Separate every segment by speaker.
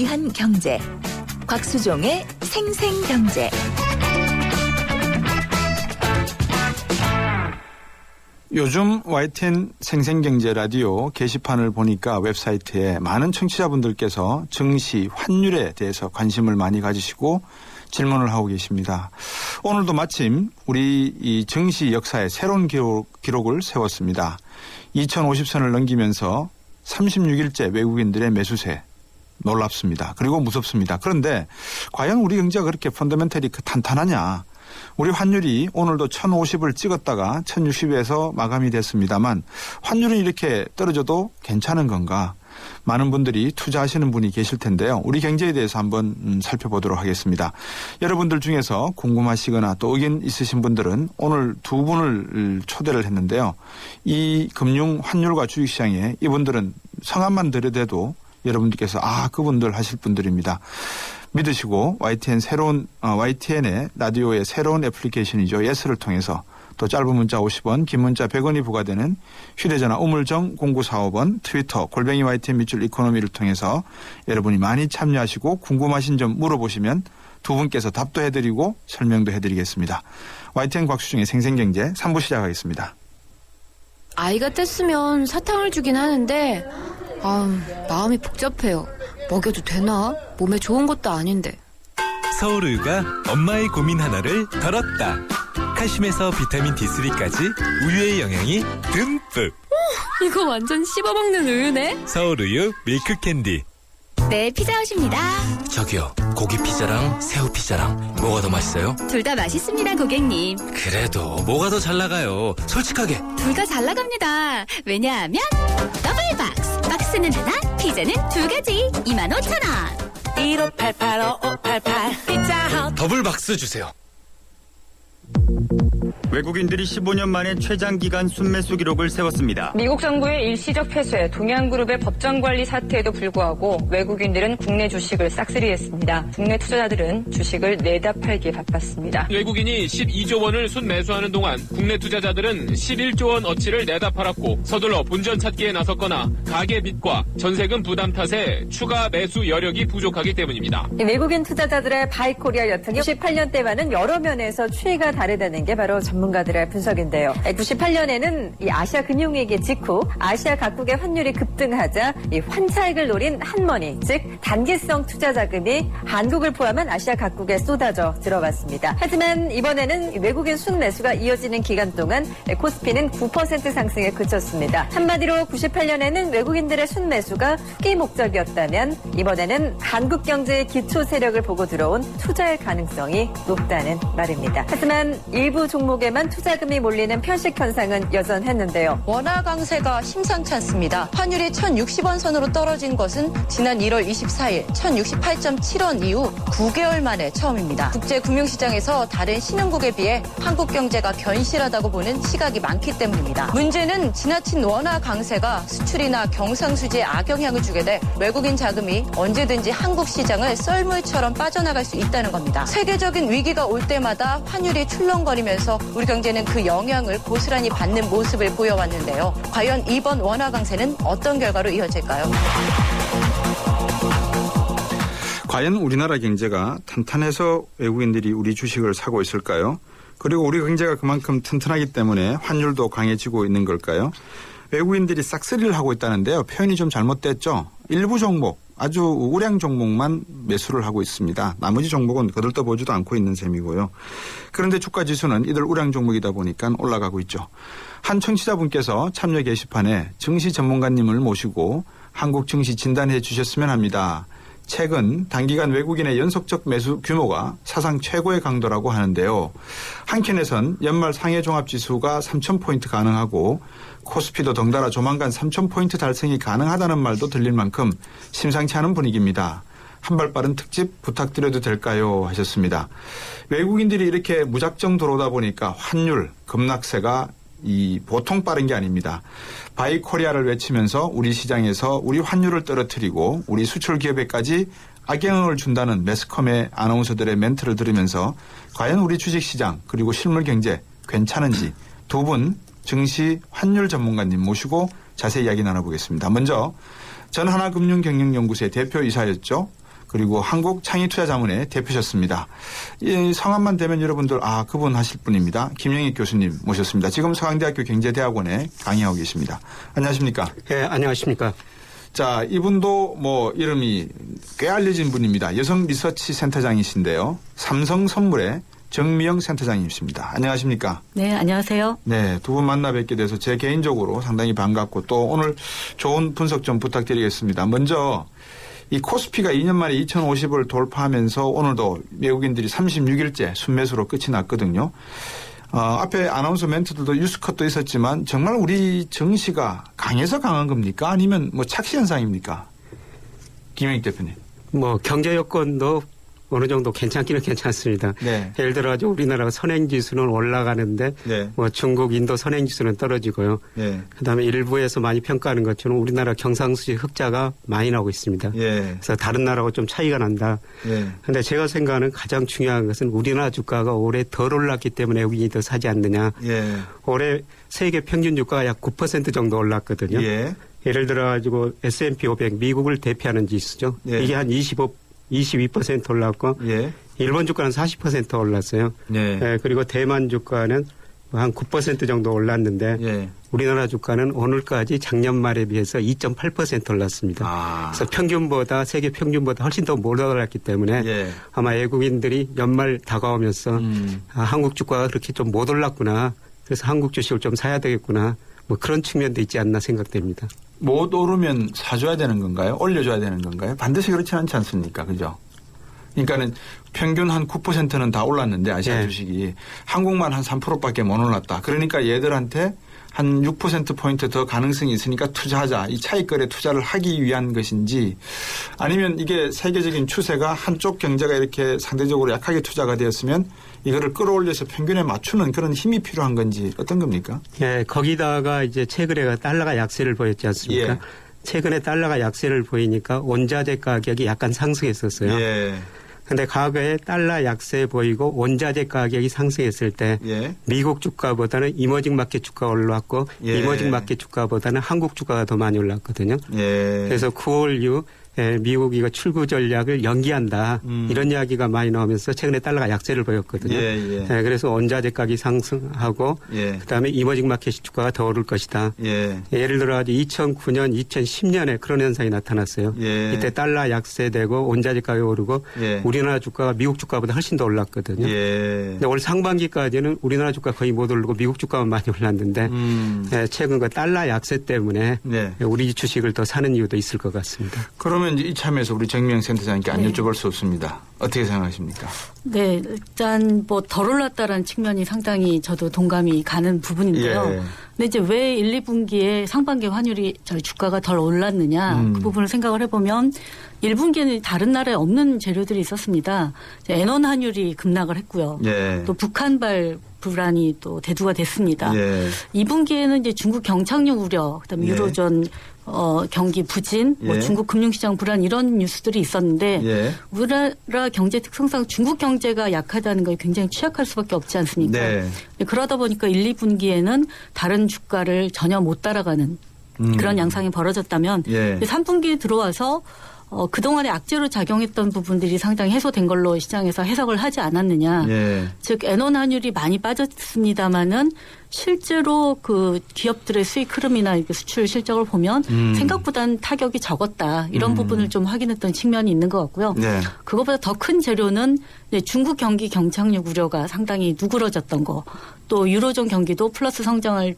Speaker 1: 위한 경제. 곽수종의 생생경제.
Speaker 2: 요즘 YTN 생생경제 라디오 게시판을 보니까 웹사이트에 많은 청취자분들께서 증시, 환율에 대해서 관심을 많이 가지시고 질문을 하고 계십니다. 오늘도 마침 우리 이 증시 역사에 새로운 기록을 세웠습니다. 2050선을 넘기면서 36일째 외국인들의 매수세. 놀랍습니다. 그리고 무섭습니다. 그런데 과연 우리 경제가 그렇게 펀더멘털이 탄탄하냐. 우리 환율이 오늘도 1050을 찍었다가 1060에서 마감이 됐습니다만 환율은 이렇게 떨어져도 괜찮은 건가? 많은 분들이 투자하시는 분이 계실 텐데요. 우리 경제에 대해서 한번 살펴보도록 하겠습니다. 여러분들 중에서 궁금하시거나 또 의견 있으신 분들은 오늘 두 분을 초대를 했는데요. 이 금융 환율과 주식시장에 이분들은 성함만 들여대도 여러분들께서 그분들 하실 분들입니다. 믿으시고 YTN의 라디오의 새로운 애플리케이션이죠. 예스를 통해서 또 짧은 문자 50원, 긴 문자 100원이 부과되는 휴대전화 우물정 0945번 트위터 YTN 밑줄 이코노미를 통해서 여러분이 많이 참여하시고 궁금하신 점 물어보시면 두 분께서 답도 해드리고 설명도 해드리겠습니다. YTN 곽수중의 생생경제 3부 시작하겠습니다.
Speaker 3: 아이가 뗐으면 사탕을 주긴 하는데 마음이 복잡해요. 먹여도 되나? 몸에 좋은 것도 아닌데.
Speaker 4: 서울우유가 엄마의 고민 하나를 덜었다. 칼슘에서 비타민 D3까지 우유의 영양이 듬뿍.
Speaker 3: 이거 완전 씹어먹는 우유네.
Speaker 4: 서울우유 밀크캔디.
Speaker 3: 네, 피자헛입니다.
Speaker 5: 저기요, 고기 피자랑 새우 피자랑 뭐가 더 맛있어요?
Speaker 3: 둘 다 맛있습니다, 고객님.
Speaker 5: 그래도 뭐가 더 잘 나가요? 솔직하게.
Speaker 3: 둘 다 잘 나갑니다. 왜냐하면 더블박스. 박스는 하나, 피자는 두 가지. 25,000원.
Speaker 5: 1588-5588 피자헛. 더블 박스 주세요.
Speaker 6: 외국인들이 15년 만에 최장기간 순매수 기록을 세웠습니다.
Speaker 7: 미국 정부의 일시적 폐쇄, 동양그룹의 법정관리 사태에도 불구하고 외국인들은 국내 주식을 싹쓸이했습니다. 국내 투자자들은 주식을 내다 팔기에 바빴습니다.
Speaker 8: 외국인이 12조 원을 순매수하는 동안 국내 투자자들은 11조 원 어치를 내다 팔았고 서둘러 본전 찾기에 나섰거나 가계 빚과 전세금 부담 탓에 추가 매수 여력이 부족하기 때문입니다.
Speaker 7: 외국인 투자자들의 바이코리아 여탕이 98년대와는 여러 면에서 추이가 다르다는 게 바로 전문가들의 분석인데요. 98년에는 이 아시아 금융위기 직후 아시아 각국의 환율이 급등하자 이 환차익을 노린 한머니, 즉 단기성 투자 자금이 한국을 포함한 아시아 각국에 쏟아져 들어왔습니다. 하지만 이번에는 외국인 순매수가 이어지는 기간 동안 코스피는 9% 상승에 그쳤습니다. 한마디로 98년에는 외국인들의 순매수가 투기 목적이었다면 이번에는 한국 경제의 기초 세력을 보고 들어온 투자의 가능성이 높다는 말입니다. 하지만 일부 종목에만 투자금이 몰리는 편식 현상은 여전했는데요.
Speaker 9: 원화 강세가 심상치 않습니다. 환율이 1,060원 선으로 떨어진 것은 지난 1월 24일 1,068.7원 이후 9개월 만에 처음입니다. 국제금융시장에서 다른 신흥국에 비해 한국 경제가 견실하다고 보는 시각이 많기 때문입니다. 문제는 지나친 원화 강세가 수출이나 경상수지에 악영향을 주게 돼 외국인 자금이 언제든지 한국 시장을 썰물처럼 빠져나갈 수 있다는 겁니다. 세계적인 위기가 올 때마다 환율이 출렁거리면서 우리 경제는 그 영향을 고스란히 받는 모습을 보여왔는데요. 과연 이번 원화 강세는 어떤 결과로 이어질까요?
Speaker 2: 과연 우리나라 경제가 탄탄해서 외국인들이 우리 주식을 사고 있을까요? 그리고 우리 경제가 그만큼 튼튼하기 때문에 환율도 강해지고 있는 걸까요? 외국인들이 싹쓸이를 하고 있다는데요. 표현이 좀 잘못됐죠. 일부 종목, 아주 우량 종목만 매수를 하고 있습니다. 나머지 종목은 거들떠보지도 않고 있는 셈이고요. 그런데 주가지수는 이들 우량 종목이다 보니까 올라가고 있죠. 한 청취자분께서 참여 게시판에 증시 전문가님을 모시고 한국 증시 진단해 주셨으면 합니다. 최근 단기간 외국인의 연속적 매수 규모가 사상 최고의 강도라고 하는데요. 한켠에선 연말 상해 종합지수가 3,000포인트 가능하고 코스피도 덩달아 조만간 3,000포인트 달성이 가능하다는 말도 들릴 만큼 심상치 않은 분위기입니다. 한발 빠른 특집 부탁드려도 될까요? 하셨습니다. 외국인들이 이렇게 무작정 들어오다 보니까 환율 급락세가 보통 빠른 게 아닙니다. 바이 코리아를 외치면서 우리 시장에서 우리 환율을 떨어뜨리고 우리 수출 기업에까지 악영향을 준다는 매스컴의 아나운서들의 멘트를 들으면서 과연 우리 주식시장 그리고 실물 경제 괜찮은지 두 분 증시 환율 전문가님 모시고 자세히 이야기 나눠보겠습니다. 먼저 전하나금융경영연구소의 대표이사였죠. 그리고 한국창의투자자문회 대표셨습니다. 이 성함만 되면 여러분들 그분 하실 분입니다. 김영익 교수님 모셨습니다. 지금 서강대학교 경제대학원에 강의하고 계십니다. 안녕하십니까?
Speaker 10: 네, 안녕하십니까?
Speaker 2: 자, 이분도 뭐 이름이 꽤 알려진 분입니다. 여성 리서치 센터장이신데요. 삼성선물의 정미영 센터장님이십니다. 안녕하십니까?
Speaker 11: 네, 안녕하세요.
Speaker 2: 네, 두 분 만나 뵙게 돼서 제 개인적으로 상당히 반갑고 또 오늘 좋은 분석 좀 부탁드리겠습니다. 먼저 이 코스피가 2년 만에 2050을 돌파하면서 오늘도 외국인들이 36일째 순매수로 끝이 났거든요. 앞에 아나운서 멘트들도 뉴스컷도 있었지만 정말 우리 증시가 강해서 강한 겁니까? 아니면 뭐 착시 현상입니까? 김영익 대표님.
Speaker 10: 뭐 경제 여건도 어느 정도 괜찮기는 괜찮습니다.
Speaker 2: 네.
Speaker 10: 예를 들어 우리나라가 선행지수는 올라가는데
Speaker 2: 네.
Speaker 10: 뭐 중국, 인도 선행지수는 떨어지고요.
Speaker 2: 네.
Speaker 10: 그다음에 일부에서 많이 평가하는 것처럼 우리나라 경상수지 흑자가 많이 나오고 있습니다.
Speaker 2: 예.
Speaker 10: 그래서 다른 나라하고 좀 차이가 난다. 그런데
Speaker 2: 예.
Speaker 10: 제가 생각하는 가장 중요한 것은 우리나라 주가가 올해 덜 올랐기 때문에 외국인이 더 사지 않느냐.
Speaker 2: 예.
Speaker 10: 올해 세계 평균 주가가 약 9% 정도 올랐거든요.
Speaker 2: 예.
Speaker 10: 예를 들어 가지고 S&P 500 미국을 대표하는 지수죠.
Speaker 2: 예.
Speaker 10: 이게 한 22% 올랐고
Speaker 2: 예.
Speaker 10: 일본 주가는 40% 올랐어요.
Speaker 2: 네.
Speaker 10: 그리고 대만 주가는 한 9% 정도 올랐는데
Speaker 2: 예.
Speaker 10: 우리나라 주가는 오늘까지 작년 말에 비해서 2.8% 올랐습니다. 그래서 평균보다 세계 평균보다 훨씬 더 못 올랐기 때문에
Speaker 2: 예.
Speaker 10: 아마 외국인들이 연말 다가오면서 한국 주가가 그렇게 좀 못 올랐구나. 그래서 한국 주식을 좀 사야 되겠구나. 뭐 그런 측면도 있지 않나 생각됩니다.
Speaker 2: 못 오르면 사줘야 되는 건가요? 올려줘야 되는 건가요? 반드시 그렇지는 않지 않습니까? 그죠? 그러니까는 평균 한 9%는 다 올랐는데 아시아
Speaker 10: 네.
Speaker 2: 주식이 한국만 한 3%밖에 못 올랐다. 그러니까 얘들한테 한 6%포인트 더 가능성이 있으니까 투자하자. 이 차익거래 투자를 하기 위한 것인지 아니면 이게 세계적인 추세가 한쪽 경제가 이렇게 상대적으로 약하게 투자가 되었으면 이거를 끌어올려서 평균에 맞추는 그런 힘이 필요한 건지 어떤 겁니까?
Speaker 10: 네, 거기다가 이제 최근에 달러가 약세를 보였지 않습니까?
Speaker 2: 예.
Speaker 10: 최근에 달러가 약세를 보이니까 원자재 가격이 약간 상승했었어요.
Speaker 2: 예.
Speaker 10: 근데 과거에 달러 약세 보이고 원자재 가격이 상승했을 때
Speaker 2: 예.
Speaker 10: 미국 주가보다는 이머징 마켓 주가가 올랐고
Speaker 2: 예.
Speaker 10: 이머징 마켓 주가보다는 한국 주가가 더 많이 올랐거든요.
Speaker 2: 예.
Speaker 10: 그래서 9월 이후 미국이 이거 출구 전략을 연기한다. 이런 이야기가 많이 나오면서 최근에 달러가 약세를 보였거든요.
Speaker 2: 예.
Speaker 10: 그래서 원자재 가격이 상승하고
Speaker 2: 예.
Speaker 10: 그다음에 이머징 마켓 주가가 더 오를 것이다.
Speaker 2: 예.
Speaker 10: 예를 들어 2009년, 2010년에 그런 현상이 나타났어요.
Speaker 2: 예.
Speaker 10: 이때 달러 약세되고 원자재 가격이 오르고
Speaker 2: 예.
Speaker 10: 우리나라 주가가 미국 주가보다 훨씬 더 올랐거든요.
Speaker 2: 예.
Speaker 10: 근데 올 상반기까지는 우리나라 주가 거의 못 오르고 미국 주가만 많이 올랐는데 최근 그 달러 약세 때문에
Speaker 2: 네.
Speaker 10: 우리 주식을 더 사는 이유도 있을 것 같습니다.
Speaker 2: 그러면 이제 이참에서 우리 정미영 센터장님께 안 여쭤볼 수 없습니다. 어떻게 생각하십니까?
Speaker 11: 네, 일단 뭐 덜 올랐다라는 측면이 상당히 저도 동감이 가는 부분인데요.
Speaker 2: 예.
Speaker 11: 근데 이제 왜 1, 2분기에 상반기 환율이 저희 주가가 덜 올랐느냐 그 부분을 생각을 해보면 1분기에는 다른 나라에 없는 재료들이 있었습니다. 엔원 환율이 급락을 했고요.
Speaker 2: 예.
Speaker 11: 또 북한발 불안이 또 대두가 됐습니다.
Speaker 2: 예.
Speaker 11: 2분기에는 이제 중국 경착륙 우려, 그다음에
Speaker 2: 예.
Speaker 11: 유로존 경기 부진, 뭐
Speaker 2: 예.
Speaker 11: 중국 금융시장 불안 이런 뉴스들이 있었는데
Speaker 2: 예.
Speaker 11: 우리나라 경제 특성상 중국 경제가 약하다는 걸 굉장히 취약할 수밖에 없지 않습니까?
Speaker 2: 네.
Speaker 11: 그러다 보니까 1, 2분기에는 다른 주가를 전혀 못 따라가는 그런 양상이 벌어졌다면
Speaker 2: 예.
Speaker 11: 3분기에 들어와서 그동안에 악재로 작용했던 부분들이 상당히 해소된 걸로 시장에서 해석을 하지 않았느냐.
Speaker 2: 예.
Speaker 11: 즉 엔원 환율이 많이 빠졌습니다마는 실제로 그 기업들의 수익 흐름이나 수출 실적을 보면 생각보다는 타격이 적었다. 이런 부분을 좀 확인했던 측면이 있는 것 같고요.
Speaker 2: 네.
Speaker 11: 그것보다 더 큰 재료는 중국 경기 경착륙 우려가 상당히 누그러졌던 거. 또 유로존 경기도 플러스 성장을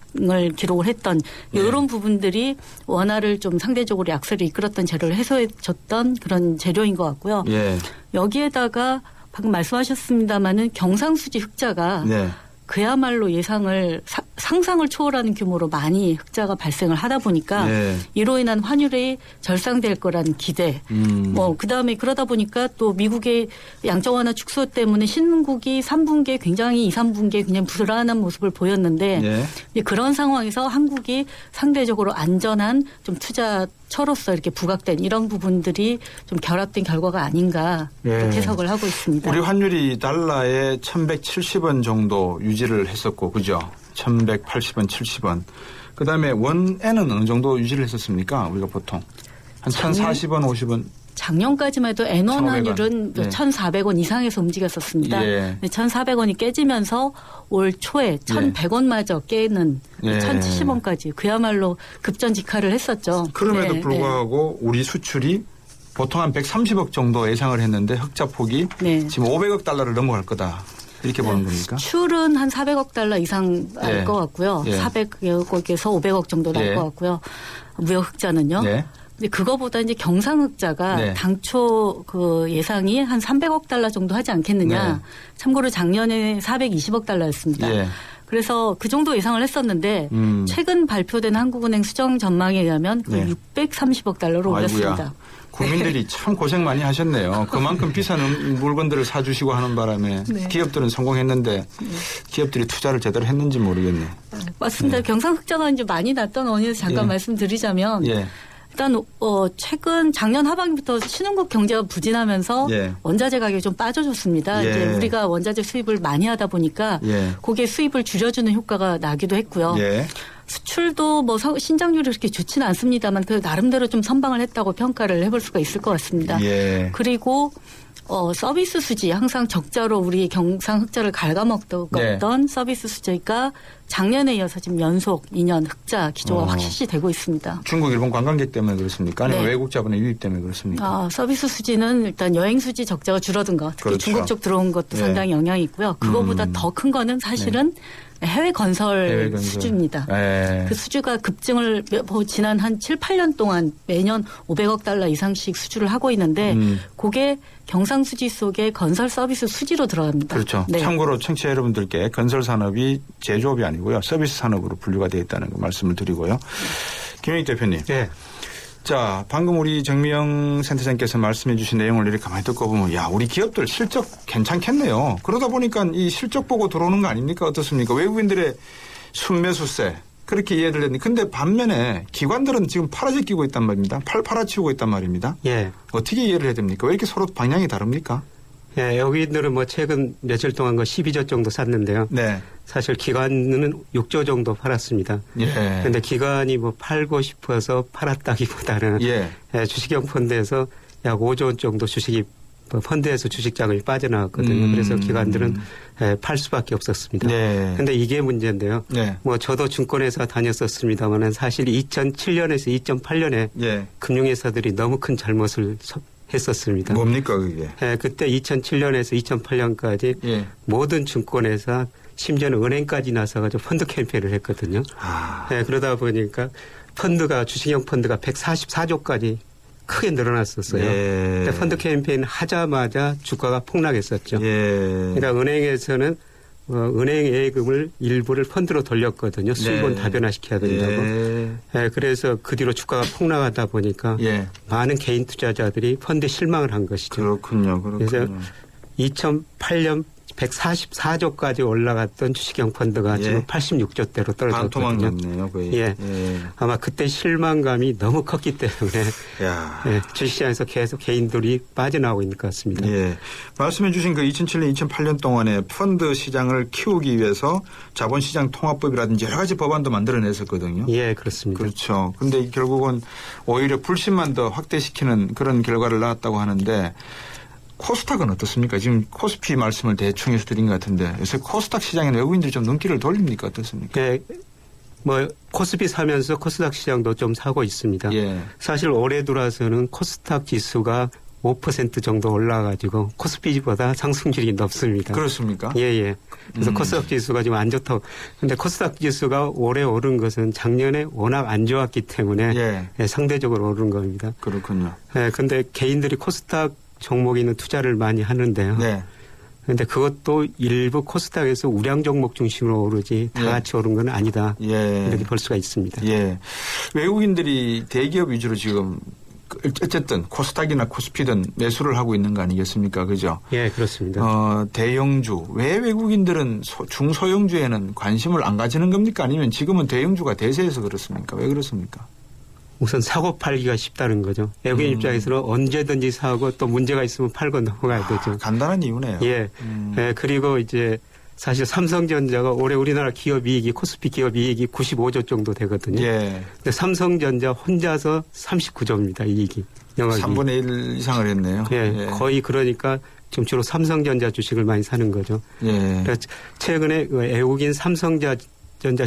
Speaker 11: 기록을 했던 이런 부분들이 원화를 좀 상대적으로 약세를 이끌었던 재료를 해소해줬던 그런 재료인 것 같고요.
Speaker 2: 예.
Speaker 11: 여기에다가 방금 말씀하셨습니다마는 경상수지 흑자가
Speaker 2: 네.
Speaker 11: 그야말로 예상을 상상을 초월하는 규모로 많이 흑자가 발생을 하다 보니까
Speaker 2: 네.
Speaker 11: 이로 인한 환율이 절상될 거라는 기대. 뭐 그다음에 그러다 보니까 또 미국의 양적 완화 축소 때문에 신흥국이 3분기에 굉장히 2, 3분기에 그냥 불안한 모습을 보였는데
Speaker 2: 네.
Speaker 11: 그런 상황에서 한국이 상대적으로 안전한 좀 투자처로서 이렇게 부각된 이런 부분들이 좀 결합된 결과가 아닌가
Speaker 2: 네.
Speaker 11: 해석을 하고 있습니다.
Speaker 2: 우리 환율이 달러에 1170원 정도 유지를 했었고, 그죠? 1180원, 70원. 그 다음에 원에는 어느 정도 유지를 했었습니까? 우리가 보통. 한 1040원, 50원.
Speaker 11: 작년까지만 해도 N1 환율은
Speaker 2: 예.
Speaker 11: 1,400원 이상에서 움직였었습니다.
Speaker 2: 예.
Speaker 11: 1,400원이 깨지면서 올 초에 1,100원마저 깨는
Speaker 2: 예.
Speaker 11: 1,070원까지 그야말로 급전직하를 했었죠.
Speaker 2: 그럼에도
Speaker 11: 네,
Speaker 2: 불구하고 우리 수출이 보통 한 130억 정도 예상을 했는데 흑자 폭이
Speaker 11: 네.
Speaker 2: 지금 500억 달러를 넘어갈 거다. 이렇게 보는 겁니까?
Speaker 11: 수출은 한 400억 달러 이상 날
Speaker 2: 예.
Speaker 11: 것 같고요.
Speaker 2: 예.
Speaker 11: 400억에서 500억 정도 날
Speaker 2: 예.
Speaker 11: 것 같고요. 무역 흑자는요.
Speaker 2: 네.
Speaker 11: 근데 그거보다 이제 경상 흑자가
Speaker 2: 네.
Speaker 11: 당초 그 예상이 한 300억 달러 정도 하지 않겠느냐.
Speaker 2: 네.
Speaker 11: 참고로 작년에 420억 달러였습니다.
Speaker 2: 예.
Speaker 11: 그래서 그 정도 예상을 했었는데 최근 발표된 한국은행 수정 전망에 의하면 그
Speaker 2: 네.
Speaker 11: 630억 달러로 올렸습니다.
Speaker 2: 아이고야. 국민들이 참 고생 많이 하셨네요. 그만큼 비싼 물건들을 사주시고 하는 바람에
Speaker 11: 네.
Speaker 2: 기업들은 성공했는데 기업들이 투자를 제대로 했는지 모르겠네.
Speaker 11: 맞습니다.
Speaker 2: 네.
Speaker 11: 경상 흑자가 이제 많이 났던 원인에서 잠깐
Speaker 2: 예.
Speaker 11: 말씀드리자면
Speaker 2: 예.
Speaker 11: 일단 최근 작년 하반기부터 신흥국 경제가 부진하면서
Speaker 2: 예.
Speaker 11: 원자재 가격이 좀 빠져줬습니다.
Speaker 2: 예.
Speaker 11: 이제 우리가 원자재 수입을 많이 하다 보니까
Speaker 2: 예.
Speaker 11: 그게 수입을 줄여주는 효과가 나기도 했고요.
Speaker 2: 예.
Speaker 11: 수출도 뭐 신장률이 그렇게 좋지는 않습니다만 그 나름대로 좀 선방을 했다고 평가를 해볼 수가 있을 것 같습니다.
Speaker 2: 예.
Speaker 11: 그리고 서비스 수지 항상 적자로 우리 경상 흑자를 갉아먹던
Speaker 2: 네.
Speaker 11: 서비스 수지가 작년에 이어서 지금 연속 2년 흑자 기조가 확실시 되고 있습니다.
Speaker 2: 중국, 일본 관광객 때문에 그렇습니까? 아니면
Speaker 11: 네.
Speaker 2: 외국 자본의 유입 때문에 그렇습니까?
Speaker 11: 서비스 수지는 일단 여행 수지 적자가 줄어든 것, 특히
Speaker 2: 그렇죠.
Speaker 11: 중국 쪽 들어온 것도
Speaker 2: 네.
Speaker 11: 상당히 영향이 있고요. 그거보다 더 큰 거는 사실은 해외 건설 수주입니다.
Speaker 2: 예.
Speaker 11: 그 수주가 급증을 지난 한 7, 8년 동안 매년 500억 달러 이상씩 수주를 하고 있는데 그게 경상수지 속에 건설 서비스 수지로 들어갑니다.
Speaker 2: 그렇죠.
Speaker 11: 네.
Speaker 2: 참고로 청취자 여러분들께 건설 산업이 제조업이 아니고요. 서비스 산업으로 분류가 되어 있다는 거 말씀을 드리고요. 김영익 대표님.
Speaker 10: 네.
Speaker 2: 자, 방금 우리 정미영 센터장께서 말씀해 주신 내용을 이렇게 가만히 듣고 보면 야, 우리 기업들 실적 괜찮겠네요. 그러다 보니까 이 실적 보고 들어오는 거 아닙니까? 어떻습니까? 외국인들의 순매수세 그렇게 이해를 했는데 근데 반면에 기관들은 지금 팔아제끼고 있단 말입니다. 팔아치우고 있단 말입니다.
Speaker 10: 예.
Speaker 2: 어떻게 이해를 해야 됩니까? 왜 이렇게 서로 방향이 다릅니까?
Speaker 10: 예, 여기들은 뭐 최근 며칠 동안 12조 정도 샀는데요.
Speaker 2: 네.
Speaker 10: 사실 기관은 6조 정도 팔았습니다.
Speaker 2: 예.
Speaker 10: 그런데 기관이 뭐 팔고 싶어서 팔았다기보다는
Speaker 2: 예.
Speaker 10: 주식형 펀드에서 약 5조 원 정도 주식이 펀드에서 주식 자금이 빠져나왔거든요. 그래서 기관들은 팔 수밖에 없었습니다.
Speaker 2: 네.
Speaker 10: 그런데 이게 문제인데요.
Speaker 2: 네.
Speaker 10: 뭐 저도 증권회사 다녔었습니다만은 사실 2007년에서 2008년에
Speaker 2: 예.
Speaker 10: 금융회사들이 너무 큰 잘못을 했었습니다.
Speaker 2: 뭡니까 그게?
Speaker 10: 그때 2007년에서 2008년까지
Speaker 2: 예.
Speaker 10: 모든 증권회사 심지어는 은행까지 나서가지고 펀드 캠페인을 했거든요. 그러다 보니까 펀드가 주식형 펀드가 144조까지 크게 늘어났었어요.
Speaker 2: 예.
Speaker 10: 근데 펀드 캠페인 하자마자 주가가 폭락했었죠.
Speaker 2: 예.
Speaker 10: 그러니까 은행에서는 은행 예금을 일부를 펀드로 돌렸거든요. 수입은
Speaker 2: 네.
Speaker 10: 다변화시켜야 된다고.
Speaker 2: 예.
Speaker 10: 그래서 그 뒤로 주가가 폭락하다 보니까
Speaker 2: 예.
Speaker 10: 많은 개인 투자자들이 펀드에 실망을 한 것이죠.
Speaker 2: 그렇군요.
Speaker 10: 그래서 2008년 144조까지 올라갔던 주식형 펀드가
Speaker 2: 예.
Speaker 10: 지금 86조대로 떨어졌거든요.
Speaker 2: 반토막났네요, 거의.
Speaker 10: 예. 아마 그때 실망감이 너무 컸기 때문에
Speaker 2: 야.
Speaker 10: 주식시장에서 계속 개인들이 빠져나오고 있는 것 같습니다.
Speaker 2: 예. 말씀해 주신 그 2007년, 2008년 동안에 펀드 시장을 키우기 위해서 자본시장 통합법이라든지 여러 가지 법안도 만들어냈었거든요.
Speaker 10: 예, 그렇습니다.
Speaker 2: 그렇죠. 근데 결국은 오히려 불신만 더 확대시키는 그런 결과를 낳았다고 하는데 코스닥은 어떻습니까? 지금 코스피 말씀을 대충 해서 드린 것 같은데 요새 코스닥 시장에 외국인들이 좀 눈길을 돌립니까? 어떻습니까?
Speaker 10: 뭐 코스피 사면서 코스닥 시장도 좀 사고 있습니다.
Speaker 2: 예.
Speaker 10: 사실 올해 들어서는 코스닥 지수가 5% 정도 올라가지고 코스피보다 상승률이 높습니다.
Speaker 2: 그렇습니까?
Speaker 10: 예. 그래서 코스닥 지수가 지금 안 좋다고. 그런데 코스닥 지수가 올해 오른 것은 작년에 워낙 안 좋았기 때문에 상대적으로 오른 겁니다.
Speaker 2: 그렇군요.
Speaker 10: 그런데 개인들이 코스닥 종목에 있는 투자를 많이 하는데요.
Speaker 2: 네.
Speaker 10: 그런데 그것도 일부 코스닥에서 우량 종목 중심으로 오르지 다 같이 오른 건 아니다. 이렇게 볼 수가 있습니다.
Speaker 2: 예. 외국인들이 대기업 위주로 지금 어쨌든 코스닥이나 코스피든 매수를 하고 있는 거 아니겠습니까? 그죠?
Speaker 10: 예, 그렇습니다.
Speaker 2: 대형주. 왜 외국인들은 중소형주에는 관심을 안 가지는 겁니까? 아니면 지금은 대형주가 대세해서 그렇습니까? 왜 그렇습니까?
Speaker 10: 우선 사고 팔기가 쉽다는 거죠. 외국인 입장에서는 언제든지 사고 또 문제가 있으면 팔고 넘어가야 되죠. 간단한
Speaker 2: 이유네요.
Speaker 10: 예. 그리고 이제 사실 삼성전자가 올해 우리나라 기업 이익이 코스피 기업 이익이 95조 정도 되거든요.
Speaker 2: 예.
Speaker 10: 근데 삼성전자 혼자서 39조입니다. 이익이. 영역이
Speaker 2: 3분의 1 이상을 했네요.
Speaker 10: 예, 거의 그러니까 지금 주로 삼성전자 주식을 많이 사는 거죠.
Speaker 2: 예.
Speaker 10: 그래서 최근에 그 애국인 삼성전자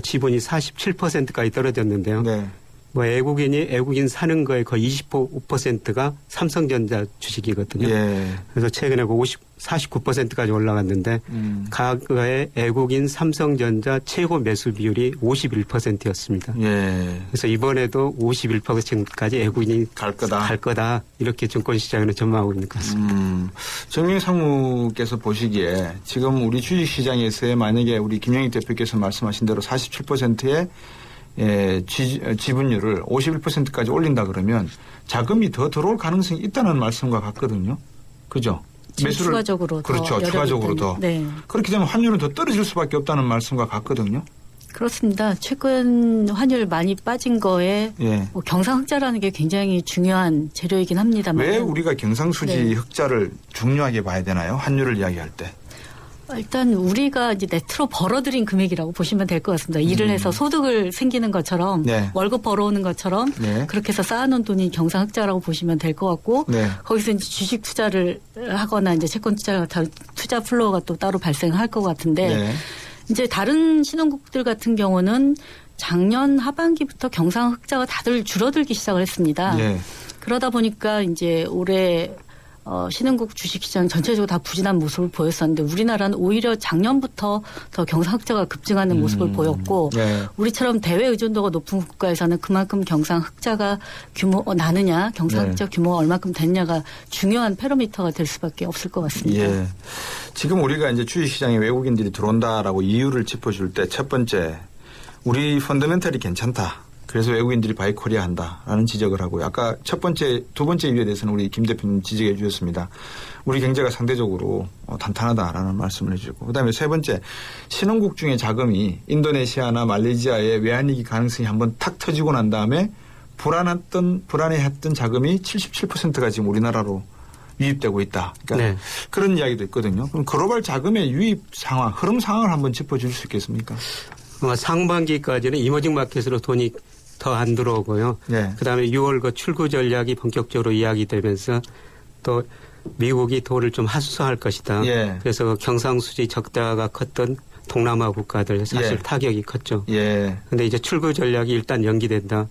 Speaker 10: 지분이 47%까지 떨어졌는데요.
Speaker 2: 네.
Speaker 10: 뭐 애국인 사는 거에 거의 25%가 삼성전자 주식이거든요.
Speaker 2: 예.
Speaker 10: 그래서 최근에 49%까지 올라갔는데 과거에 애국인 삼성전자 최고 매수 비율이 51%였습니다.
Speaker 2: 예.
Speaker 10: 그래서 이번에도 51%까지 애국인이 갈 거다. 이렇게 증권시장에는 전망하고 있는 것 같습니다.
Speaker 2: 정명 상무께서 보시기에 지금 우리 주식시장에서의 만약에 우리 김영익 대표께서 말씀하신 대로 47%의 지분율을 51%까지 올린다 그러면 자금이 더 들어올 가능성이 있다는 말씀과 같거든요. 그죠? 매수를
Speaker 11: 추가적으로
Speaker 2: 그렇죠. 추가적으로 더.
Speaker 11: 네.
Speaker 2: 그렇게 되면 환율은 더 떨어질 수밖에 없다는 말씀과 같거든요.
Speaker 11: 그렇습니다. 최근 환율 많이 빠진 거에
Speaker 2: 예.
Speaker 11: 뭐 경상흑자라는 게 굉장히 중요한 재료이긴 합니다만
Speaker 2: 왜 우리가 경상수지
Speaker 11: 네.
Speaker 2: 흑자를 중요하게 봐야 되나요? 환율을 이야기할 때.
Speaker 11: 일단 우리가 이제 네트로 벌어들인 금액이라고 보시면 될 것 같습니다. 일을 해서 소득을 생기는 것처럼
Speaker 2: 네.
Speaker 11: 월급 벌어오는 것처럼
Speaker 2: 네.
Speaker 11: 그렇게 해서 쌓아놓은 돈이 경상흑자라고 보시면 될 것 같고
Speaker 2: 네.
Speaker 11: 거기서 이제 주식 투자를 하거나 이제 채권 투자 플로어가 또 따로 발생할 것 같은데
Speaker 2: 네.
Speaker 11: 이제 다른 신흥국들 같은 경우는 작년 하반기부터 경상흑자가 다들 줄어들기 시작을 했습니다.
Speaker 2: 네.
Speaker 11: 그러다 보니까 이제 올해 신흥국 주식시장 전체적으로 다 부진한 모습을 보였었는데 우리나라는 오히려 작년부터 더 경상흑자가 급증하는 모습을 보였고
Speaker 2: 네.
Speaker 11: 우리처럼 대외 의존도가 높은 국가에서는 그만큼 경상흑자가 나느냐 경상흑자 규모가 얼마큼 됐냐가 중요한 패러미터가 될 수밖에 없을 것 같습니다.
Speaker 2: 예. 지금 우리가 이제 주식시장에 외국인들이 들어온다라고 이유를 짚어줄 때 첫 번째 우리 펀더멘털이 괜찮다. 그래서 외국인들이 바이코리아 한다라는 지적을 하고요. 아까 두 번째 이유에 대해서는 우리 김 대표님 지적해 주셨습니다. 우리 경제가 상대적으로 탄탄하다라는 말씀을 해주셨고. 그다음에 세 번째 신흥국 중에 자금이 인도네시아나 말레이시아의 외환위기 가능성이 한번 탁 터지고 난 다음에 불안해했던 자금이 77%가 지금 우리나라로 유입되고 있다. 그러니까
Speaker 10: 네.
Speaker 2: 그런 이야기도 있거든요. 그럼 글로벌 자금의 유입 상황, 흐름 상황을 한번 짚어줄 수 있겠습니까?
Speaker 10: 상반기까지는 이머징 마켓으로 돈이 더 안 들어오고요.
Speaker 2: 네.
Speaker 10: 그다음에 6월 그 출구 전략이 본격적으로 이야기되면서 또 미국이 돈을 좀 하수성할 것이다.
Speaker 2: 예.
Speaker 10: 그래서 경상수지 적자가 컸던 동남아 국가들 사실
Speaker 2: 예.
Speaker 10: 타격이 컸죠.
Speaker 2: 예.
Speaker 10: 근데 이제 출구 전략이 일단 연기된다.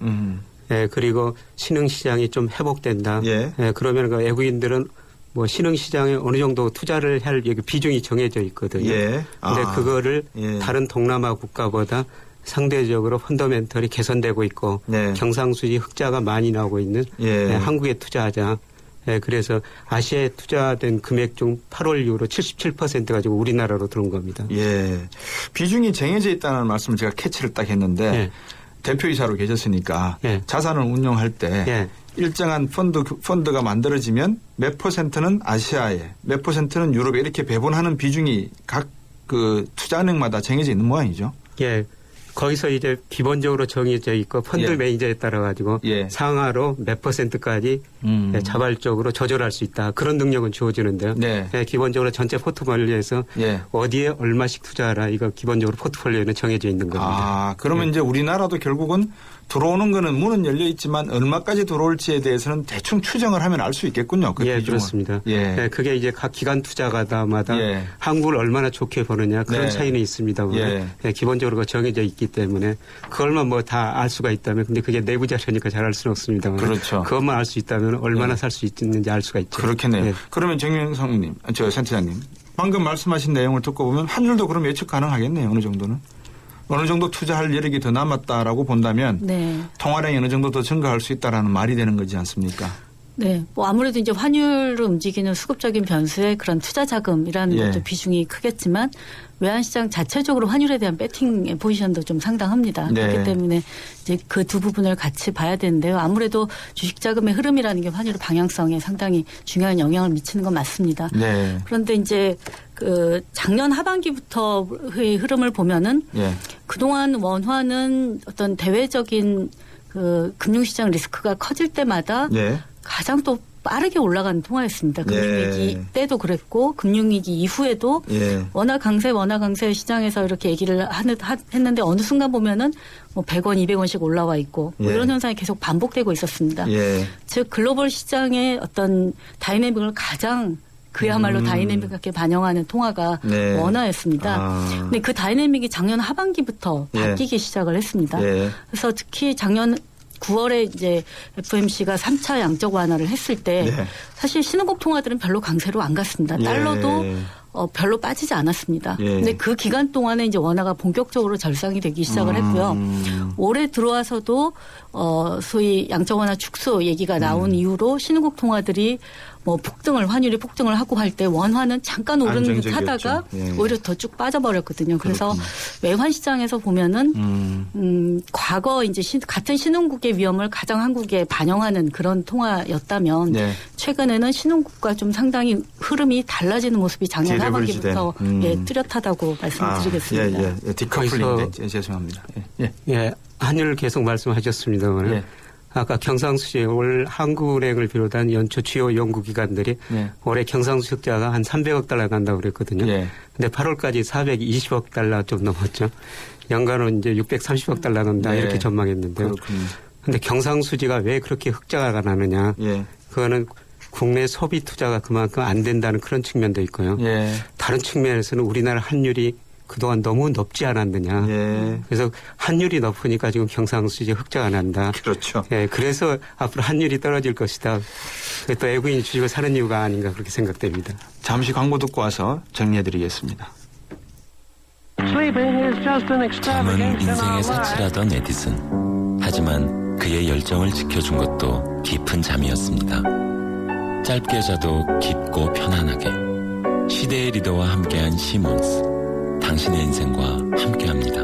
Speaker 10: 예, 그리고 신흥시장이 좀 회복된다.
Speaker 2: 예.
Speaker 10: 예, 그러면 그 외국인들은 뭐 신흥시장에 어느 정도 투자를 할 비중이 정해져 있거든요.
Speaker 2: 예.
Speaker 10: 근데 그거를
Speaker 2: 예.
Speaker 10: 다른 동남아 국가보다 상대적으로 펀더멘털이 개선되고 있고
Speaker 2: 네.
Speaker 10: 경상수지 흑자가 많이 나오고 있는
Speaker 2: 예.
Speaker 10: 한국에 투자하자. 예, 그래서 아시아에 투자된 금액 중 8월 이후로 77%가 지금 우리나라로 들어온 겁니다.
Speaker 2: 예. 비중이 정해져 있다는 말씀을 제가 캐치를 딱 했는데
Speaker 10: 예.
Speaker 2: 대표이사로 계셨으니까
Speaker 10: 예.
Speaker 2: 자산을 운용할 때
Speaker 10: 예.
Speaker 2: 일정한 펀드가 만들어지면 몇 퍼센트는 아시아에 몇 퍼센트는 유럽에 이렇게 배분하는 비중이 각 그 투자은행마다 정해져 있는 모양이죠.
Speaker 10: 예. 거기서 이제 기본적으로 정해져 있고 펀드
Speaker 2: 예.
Speaker 10: 매니저에 따라 가지고
Speaker 2: 예.
Speaker 10: 상하로 몇 퍼센트까지 자발적으로 조절할 수 있다. 그런 능력은 주어지는데요.
Speaker 2: 네.
Speaker 10: 예, 기본적으로 전체 포트폴리오에서
Speaker 2: 예.
Speaker 10: 어디에 얼마씩 투자하라. 이거 기본적으로 포트폴리오에는 정해져 있는 겁니다.
Speaker 2: 아, 그러면
Speaker 10: 예.
Speaker 2: 이제 우리나라도 결국은 들어오는 거는 문은 열려 있지만 얼마까지 들어올지에 대해서는 대충 추정을 하면 알 수 있겠군요. 그
Speaker 10: 예,
Speaker 2: 비중을.
Speaker 10: 그렇습니다.
Speaker 2: 예.
Speaker 10: 예, 그게 이제 각 기관 투자가다마다
Speaker 2: 예.
Speaker 10: 한국을 얼마나 좋게 보느냐 그런
Speaker 2: 네.
Speaker 10: 차이는 있습니다만
Speaker 2: 예.
Speaker 10: 예, 기본적으로 그거 정해져 있기 때문에 그걸만 뭐 다 알 수가 있다면 근데 그게 내부 자료니까 잘 알 수는 없습니다만
Speaker 2: 그렇죠.
Speaker 10: 그것만 알 수 있다면 얼마나
Speaker 2: 예.
Speaker 10: 살 수 있는지 알 수가 있죠.
Speaker 2: 그렇겠네요.
Speaker 10: 예.
Speaker 2: 그러면 정영성님, 센터장님, 방금 말씀하신 내용을 듣고 보면 환율도 그럼 예측 가능하겠네요. 어느 정도는. 어느 정도 투자할 여력이 더 남았다라고 본다면
Speaker 11: 네.
Speaker 2: 통화량이 어느 정도 더 증가할 수 있다라는 말이 되는 거지 않습니까?
Speaker 11: 네, 뭐 아무래도 이제 환율을 움직이는 수급적인 변수에 그런 투자 자금이라는
Speaker 2: 예.
Speaker 11: 것도 비중이 크겠지만 외환시장 자체적으로 환율에 대한 배팅의 포지션도 좀 상당합니다.
Speaker 2: 네.
Speaker 11: 그렇기 때문에 이제 그 두 부분을 같이 봐야 되는데요. 아무래도 주식 자금의 흐름이라는 게 환율의 방향성에 상당히 중요한 영향을 미치는 건 맞습니다.
Speaker 2: 네.
Speaker 11: 그런데 이제 그 작년 하반기부터의 흐름을 보면은
Speaker 2: 예.
Speaker 11: 그동안 원화는 어떤 대외적인 그 금융시장 리스크가 커질 때마다
Speaker 2: 예.
Speaker 11: 가장 또 빠르게 올라가는 통화였습니다. 금융위기
Speaker 2: 예.
Speaker 11: 때도 그랬고 금융위기 이후에도
Speaker 2: 예.
Speaker 11: 워낙 강세 시장에서 이렇게 얘기를 했는데 어느 순간 보면은 뭐 100원, 200원씩 올라와 있고 뭐
Speaker 2: 예.
Speaker 11: 이런 현상이 계속 반복되고 있었습니다.
Speaker 2: 예.
Speaker 11: 즉 글로벌 시장의 어떤 다이내믹을 가장 그야말로 다이내믹하게 반영하는 통화가
Speaker 2: 네.
Speaker 11: 원화였습니다. 근데 그 다이내믹이 작년 하반기부터
Speaker 2: 예.
Speaker 11: 바뀌기 시작을 했습니다.
Speaker 2: 예.
Speaker 11: 그래서 특히 작년 9월에 이제 FOMC가 3차 양적 완화를 했을 때
Speaker 2: 네.
Speaker 11: 사실 신흥국 통화들은 별로 강세로 안 갔습니다.
Speaker 2: 예.
Speaker 11: 달러도 별로 빠지지 않았습니다.
Speaker 2: 예.
Speaker 11: 근데 그 기간 동안에 이제 원화가 본격적으로 절상이 되기 시작을 했고요. 올해 들어와서도 소위 양적 완화 축소 얘기가 나온 이후로 신흥국 통화들이 뭐 환율이 폭등을 하고 할 때 원화는 잠깐 오르는 듯
Speaker 2: 안정적이었죠.
Speaker 11: 하다가
Speaker 2: 예.
Speaker 11: 오히려 더 쭉 빠져버렸거든요. 그래서
Speaker 2: 그렇군요.
Speaker 11: 외환 시장에서 보면은 과거 이제 같은 신흥국의 위험을 가장 한국에 반영하는 그런 통화였다면
Speaker 2: 네.
Speaker 11: 최근에는 신흥국과 좀 상당히 흐름이 달라지는 모습이 작년
Speaker 2: 디레버리지된.
Speaker 11: 하반기부터 예, 뚜렷하다고 말씀드리겠습니다.
Speaker 2: 예. 디커플링. 죄송합니다. 예.
Speaker 10: 예, 한일 계속 말씀하셨습니다만
Speaker 2: 예.
Speaker 10: 아까 경상수지 올 한국은행을 비롯한 연초 주요 연구기관들이
Speaker 2: 예.
Speaker 10: 올해 경상수지 흑자가 한 300억 달러 난다고 그랬거든요.
Speaker 2: 예.
Speaker 10: 근데 8월까지 420억 달러 좀 넘었죠. 연간은 이제 630억 달러 난다
Speaker 2: 네.
Speaker 10: 이렇게 전망했는데요.
Speaker 2: 그렇군요.
Speaker 10: 근데 경상수지가 왜 그렇게 흑자가 나느냐.
Speaker 2: 예.
Speaker 10: 그거는 국내 소비 투자가 그만큼 안 된다는 그런 측면도 있고요.
Speaker 2: 예.
Speaker 10: 다른 측면에서는 우리나라 환율이 그동안 너무 높지 않았느냐.
Speaker 2: 예.
Speaker 10: 그래서 환율이 높으니까 지금 경상수지 흑자가 난다.
Speaker 2: 그렇죠.
Speaker 10: 예, 그래서 앞으로 환율이 떨어질 것이다. 또 외국인이 주식을 사는 이유가 아닌가 그렇게 생각됩니다.
Speaker 2: 잠시 광고 듣고 와서 정리해드리겠습니다.
Speaker 5: 잠은 인생의 사치라던 에디슨. 하지만 그의 열정을 지켜준 것도 깊은 잠이었습니다. 짧게 자도 깊고 편안하게. 시대의 리더와 함께한 시몬스. 당신의 인생과 함께합니다.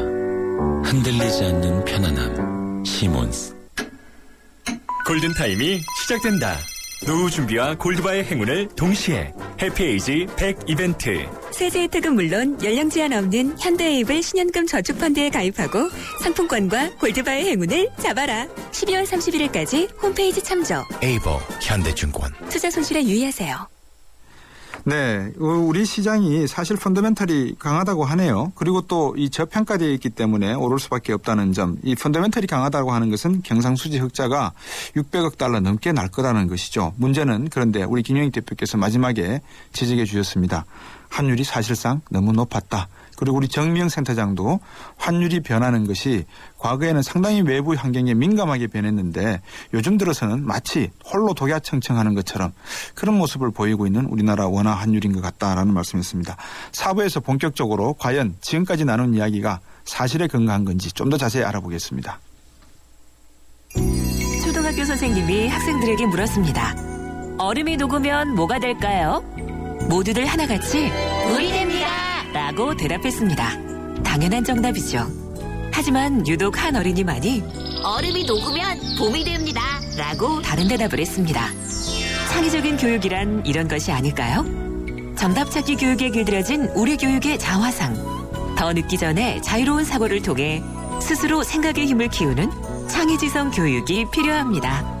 Speaker 5: 흔들리지 않는 편안함. 시몬스.
Speaker 4: 골든타임이 시작된다. 노후 준비와 골드바의 행운을 동시에 해피에이지 100 이벤트.
Speaker 1: 세제 혜택은 물론 연령 제한 없는 현대에이블 신연금 저축펀드에 가입하고 상품권과 골드바의 행운을 잡아라. 12월 31일까지 홈페이지 참조.
Speaker 5: 에이버 현대증권.
Speaker 1: 투자 손실에 유의하세요.
Speaker 2: 네, 우리 시장이 사실 펀더멘털이 강하다고 하네요. 그리고 또 이 저평가되어 있기 때문에 오를 수밖에 없다는 점. 이 펀더멘털이 강하다고 하는 것은 경상수지 흑자가 600억 달러 넘게 날 거라는 것이죠. 문제는 그런데 우리 김영익 대표께서 마지막에 지적해 주셨습니다. 환율이 사실상 너무 높았다. 그리고 우리 정미영 센터장도 환율이 변하는 것이 과거에는 상당히 외부 환경에 민감하게 변했는데 요즘 들어서는 마치 홀로 독야청청하는 것처럼 그런 모습을 보이고 있는 우리나라 원화 환율인 것 같다라는 말씀이었습니다. 4부에서 본격적으로 과연 지금까지 나눈 이야기가 사실에 근거한 건지 좀 더 자세히 알아보겠습니다.
Speaker 1: 초등학교 선생님이 학생들에게 물었습니다. 얼음이 녹으면 뭐가 될까요? 모두들 하나같이 물이 됩니다 라고 대답했습니다. 당연한 정답이죠. 하지만 유독 한 어린이만이 얼음이 녹으면 봄이 됩니다 라고 다른 대답을 했습니다. 창의적인 교육이란 이런 것이 아닐까요? 정답 찾기 교육에 길들여진 우리 교육의 자화상. 더 늦기 전에 자유로운 사고를 통해 스스로 생각의 힘을 키우는 창의지성 교육이 필요합니다.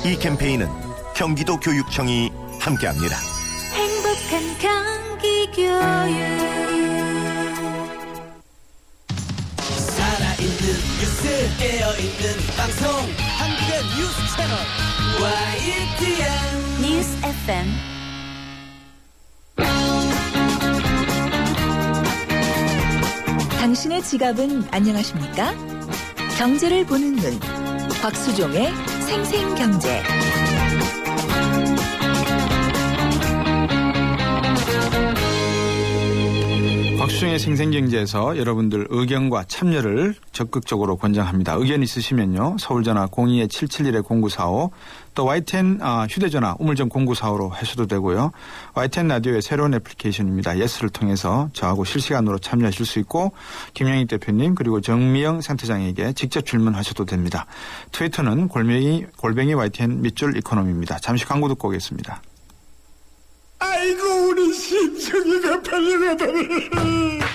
Speaker 12: 이 캠페인은 경기도 교육청이 함께합니다.
Speaker 1: 행복한 경기 교육.
Speaker 13: 살아있는 뉴스 깨어있는 방송 한국의 뉴스 채널 YTN
Speaker 1: 뉴스 FM. 당신의 지갑은 안녕하십니까? 경제를 보는 눈, 곽수종의 생생경제.
Speaker 2: 곽수종의 생생경제에서 여러분들 의견과 참여를 적극적으로 권장합니다. 의견 있으시면요. 서울전화 02-771-0945 또 YTN 휴대전화 우물정 0945로 하셔도 되고요. YTN 라디오의 새로운 애플리케이션입니다. 예스를 통해서 저하고 실시간으로 참여하실 수 있고 김영익 대표님 그리고 정미영 센터장에게 직접 질문하셔도 됩니다. 트위터는 골뱅이 YTN 밑줄 이코노미입니다. 잠시 광고 듣고 오겠습니다.
Speaker 13: 아이고 우리 심청이가 팔려가다니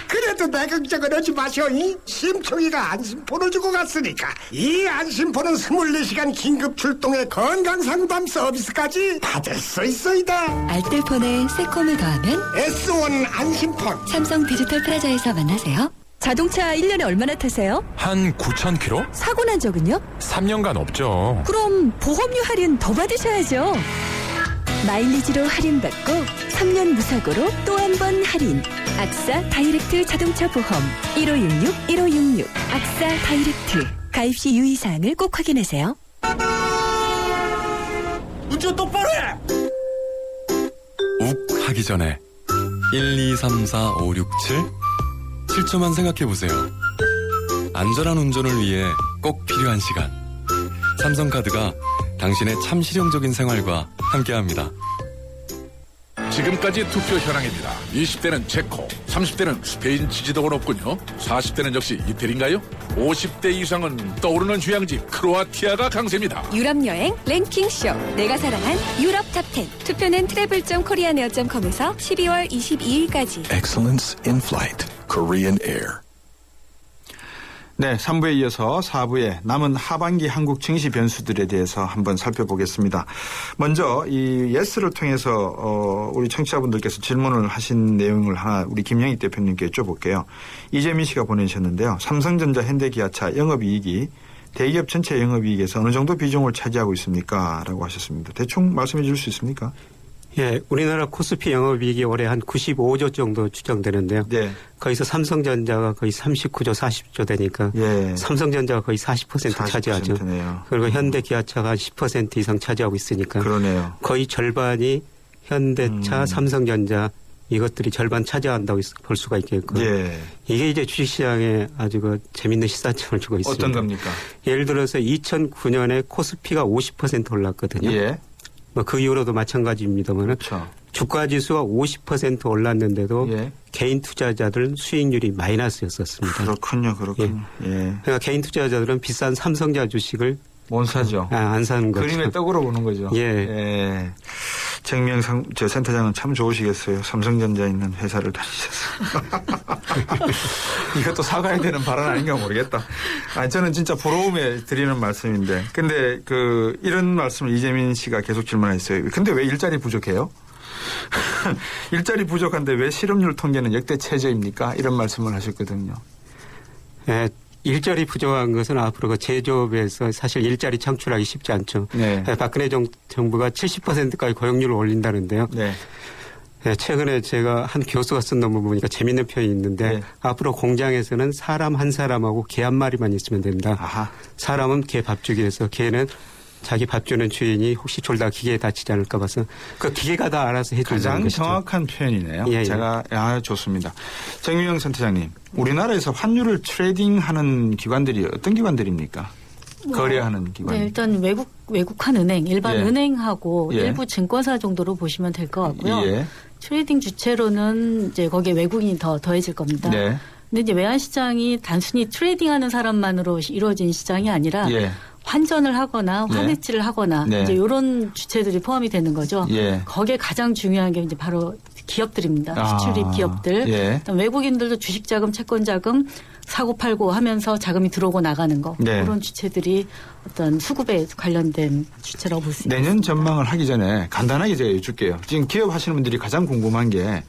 Speaker 13: 그
Speaker 14: 그래도 내 걱정은 하지 마셔. 이 심청이가 안심폰을 주고 갔으니까 이 안심폰은 24시간 긴급 출동의 건강상담 서비스까지 받을 수 있어이다.
Speaker 15: 알뜰폰에 새콤을 더하면
Speaker 14: S1 안심폰.
Speaker 15: 삼성 디지털 프라자에서 만나세요. 자동차 1년에 얼마나 타세요?
Speaker 16: 한 9,000km?
Speaker 15: 사고 난 적은요?
Speaker 16: 3년간 없죠.
Speaker 15: 그럼 보험료 할인 더 받으셔야죠. 마일리지로 할인받고 3년 무사고로 또 한 번 할인. 악사 다이렉트 자동차 보험 1566 악사 다이렉트. 가입 시 유의사항을 꼭 확인하세요.
Speaker 13: 운전 똑바로 해!
Speaker 17: 욱 하기 전에 1, 2, 3, 4, 5, 6, 7 7초만 생각해보세요. 안전한 운전을 위해 꼭 필요한 시간. 삼성카드가 당신의 참 실용적인 생활과 함께합니다.
Speaker 18: 지금까지 투표 현황입니다. 20대는 체코, 30대는 스페인 지지도가 높군요. 40대는 역시 이태리인가요? 50대 이상은 떠오르는 휴양지 크로아티아가 강세입니다.
Speaker 15: 유럽여행 랭킹쇼 내가 사랑한 유럽 탑10 투표는 travel.koreaneer.com에서 12월 22일까지.
Speaker 12: Excellence in flight. Korean Air.
Speaker 2: 네, 3부에 이어서 4부에 남은 하반기 한국 증시 변수들에 대해서 한번 살펴보겠습니다. 먼저 이 예스를 통해서 우리 청취자분들께서 질문을 하신 내용을 하나 우리 김영익 대표님께 여쭤볼게요. 이재민 씨가 보내주셨는데요. 삼성전자, 현대기아차 영업이익이 대기업 전체 영업이익에서 어느 정도 비중을 차지하고 있습니까? 라고 하셨습니다. 대충 말씀해 줄 수 있습니까?
Speaker 10: 예, 우리나라 코스피 영업이익이 올해 한 95조 정도 추정되는데요.
Speaker 2: 네.
Speaker 10: 거기서 삼성전자가 거의 39조, 40조 되니까
Speaker 2: 예.
Speaker 10: 삼성전자가 거의 40% 차지하죠.
Speaker 2: 40%네요.
Speaker 10: 그리고 현대기아차가 10% 이상 차지하고 있으니까
Speaker 2: 그러네요.
Speaker 10: 거의 절반이 현대차, 삼성전자 이것들이 절반 차지한다고 볼 수가 있겠고요.
Speaker 2: 예.
Speaker 10: 이게 이제 주식시장에 아주 그 재밌는 시사점을 주고 있습니다.
Speaker 2: 어떤 겁니까?
Speaker 10: 예를 들어서 2009년에 코스피가 50% 올랐거든요.
Speaker 2: 예.
Speaker 10: 뭐 그 이후로도 마찬가지입니다만
Speaker 2: 그렇죠.
Speaker 10: 주가 지수가 50% 올랐는데도
Speaker 2: 예.
Speaker 10: 개인 투자자들은 수익률이 마이너스였었습니다.
Speaker 2: 그렇군요. 그렇군요. 예.
Speaker 10: 그러니까 개인 투자자들은 비싼 삼성전자 주식을
Speaker 2: 못 사죠.
Speaker 10: 안 사는 거죠.
Speaker 2: 그림의 떡으로 보는 거죠.
Speaker 10: 예.
Speaker 2: 예. 정명상 저 센터장은 참 좋으시겠어요. 삼성전자 있는 회사를 다니셔서. 이것도 사과해야 되는 발언 아닌가 모르겠다. 아니, 저는 진짜 부러움에 드리는 말씀인데. 근데 이런 말씀을 이재민 씨가 계속 질문했어요. 근데 왜 일자리 부족해요? 일자리 부족한데 왜 실업률 통계는 역대 최저입니까? 이런 말씀을 하셨거든요.
Speaker 10: 예. 일자리 부족한 것은 앞으로 그 제조업에서 사실 일자리 창출하기 쉽지 않죠.
Speaker 2: 네.
Speaker 10: 박근혜 정부가 70%까지 고용률을 올린다는데요.
Speaker 2: 네.
Speaker 10: 최근에 제가 한 교수가 쓴 논문 보니까 재밌는 표현이 있는데
Speaker 2: 네.
Speaker 10: 앞으로 공장에서는 사람 한 사람하고 개 한 마리만 있으면 된다.
Speaker 2: 아하.
Speaker 10: 사람은 개 밥 주기 위해서 개는 자기 밥 주는 주인이 혹시 졸다 기계에 다치지 않을까 봐서 그 기계가 다 알아서 해준다는
Speaker 2: 가장
Speaker 10: 것이죠.
Speaker 2: 정확한 표현이네요.
Speaker 10: 예, 예.
Speaker 2: 제가 좋습니다. 정유영 센터장님, 우리나라에서 환율을 트레이딩하는 기관들이 어떤 기관들입니까? 거래하는 기관.
Speaker 11: 네, 일단 외국한 은행, 일반
Speaker 2: 예.
Speaker 11: 은행하고
Speaker 2: 예.
Speaker 11: 일부 증권사 정도로 보시면 될 것 같고요.
Speaker 2: 예.
Speaker 11: 트레이딩 주체로는 이제 거기에 외국인이 더해질 겁니다.
Speaker 2: 네.
Speaker 11: 근데 이제 외환 시장이 단순히 트레이딩하는 사람만으로 이루어진 시장이 아니라
Speaker 2: 예.
Speaker 11: 환전을 하거나
Speaker 2: 네.
Speaker 11: 환해지를 하거나
Speaker 2: 네.
Speaker 11: 이제 이런 주체들이 포함이 되는 거죠.
Speaker 2: 예.
Speaker 11: 거기에 가장 중요한 게 이제 바로 기업들입니다.
Speaker 2: 아.
Speaker 11: 수출입 기업들.
Speaker 2: 예.
Speaker 11: 그다음 외국인들도 주식 자금, 채권 자금 사고 팔고 하면서 자금이 들어오고 나가는 거.
Speaker 2: 네.
Speaker 11: 그런 주체들이 어떤 수급에 관련된 주체라고 볼 수 있습니다.
Speaker 2: 내년 전망을 하기 전에 간단하게 제가 여쭐게요. 지금 기업 하시는 분들이 가장 궁금한 게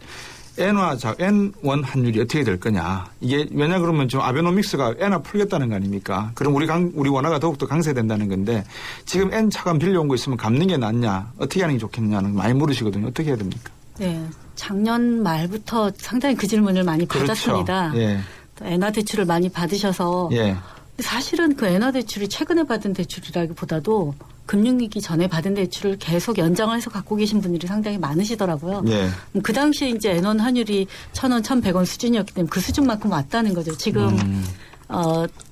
Speaker 2: N1 환율이 어떻게 될 거냐. 이게 왜냐 그러면 지금 아베노믹스가 엔화 풀겠다는 거 아닙니까? 그럼 우리 원화가 더욱더 강세된다는 건데 지금 N 차관 빌려온 거 있으면 갚는 게 낫냐. 어떻게 하는 게 좋겠냐는 많이 물으시거든요. 어떻게 해야 됩니까?
Speaker 11: 네. 작년 말부터 상당히 그 질문을 많이 받았습니다.
Speaker 2: 예.
Speaker 11: 또 엔화 대출을 많이 받으셔서
Speaker 2: 예.
Speaker 11: 사실은 그 엔화 대출이 최근에 받은 대출이라기보다도 금융위기 전에 받은 대출을 계속 연장을 해서 갖고 계신 분들이 상당히 많으시더라고요.
Speaker 2: 예.
Speaker 11: 그 당시에 이제 엔원 환율이 1,000원, 1,100원 수준이었기 때문에 그 수준만큼 왔다는 거죠. 지금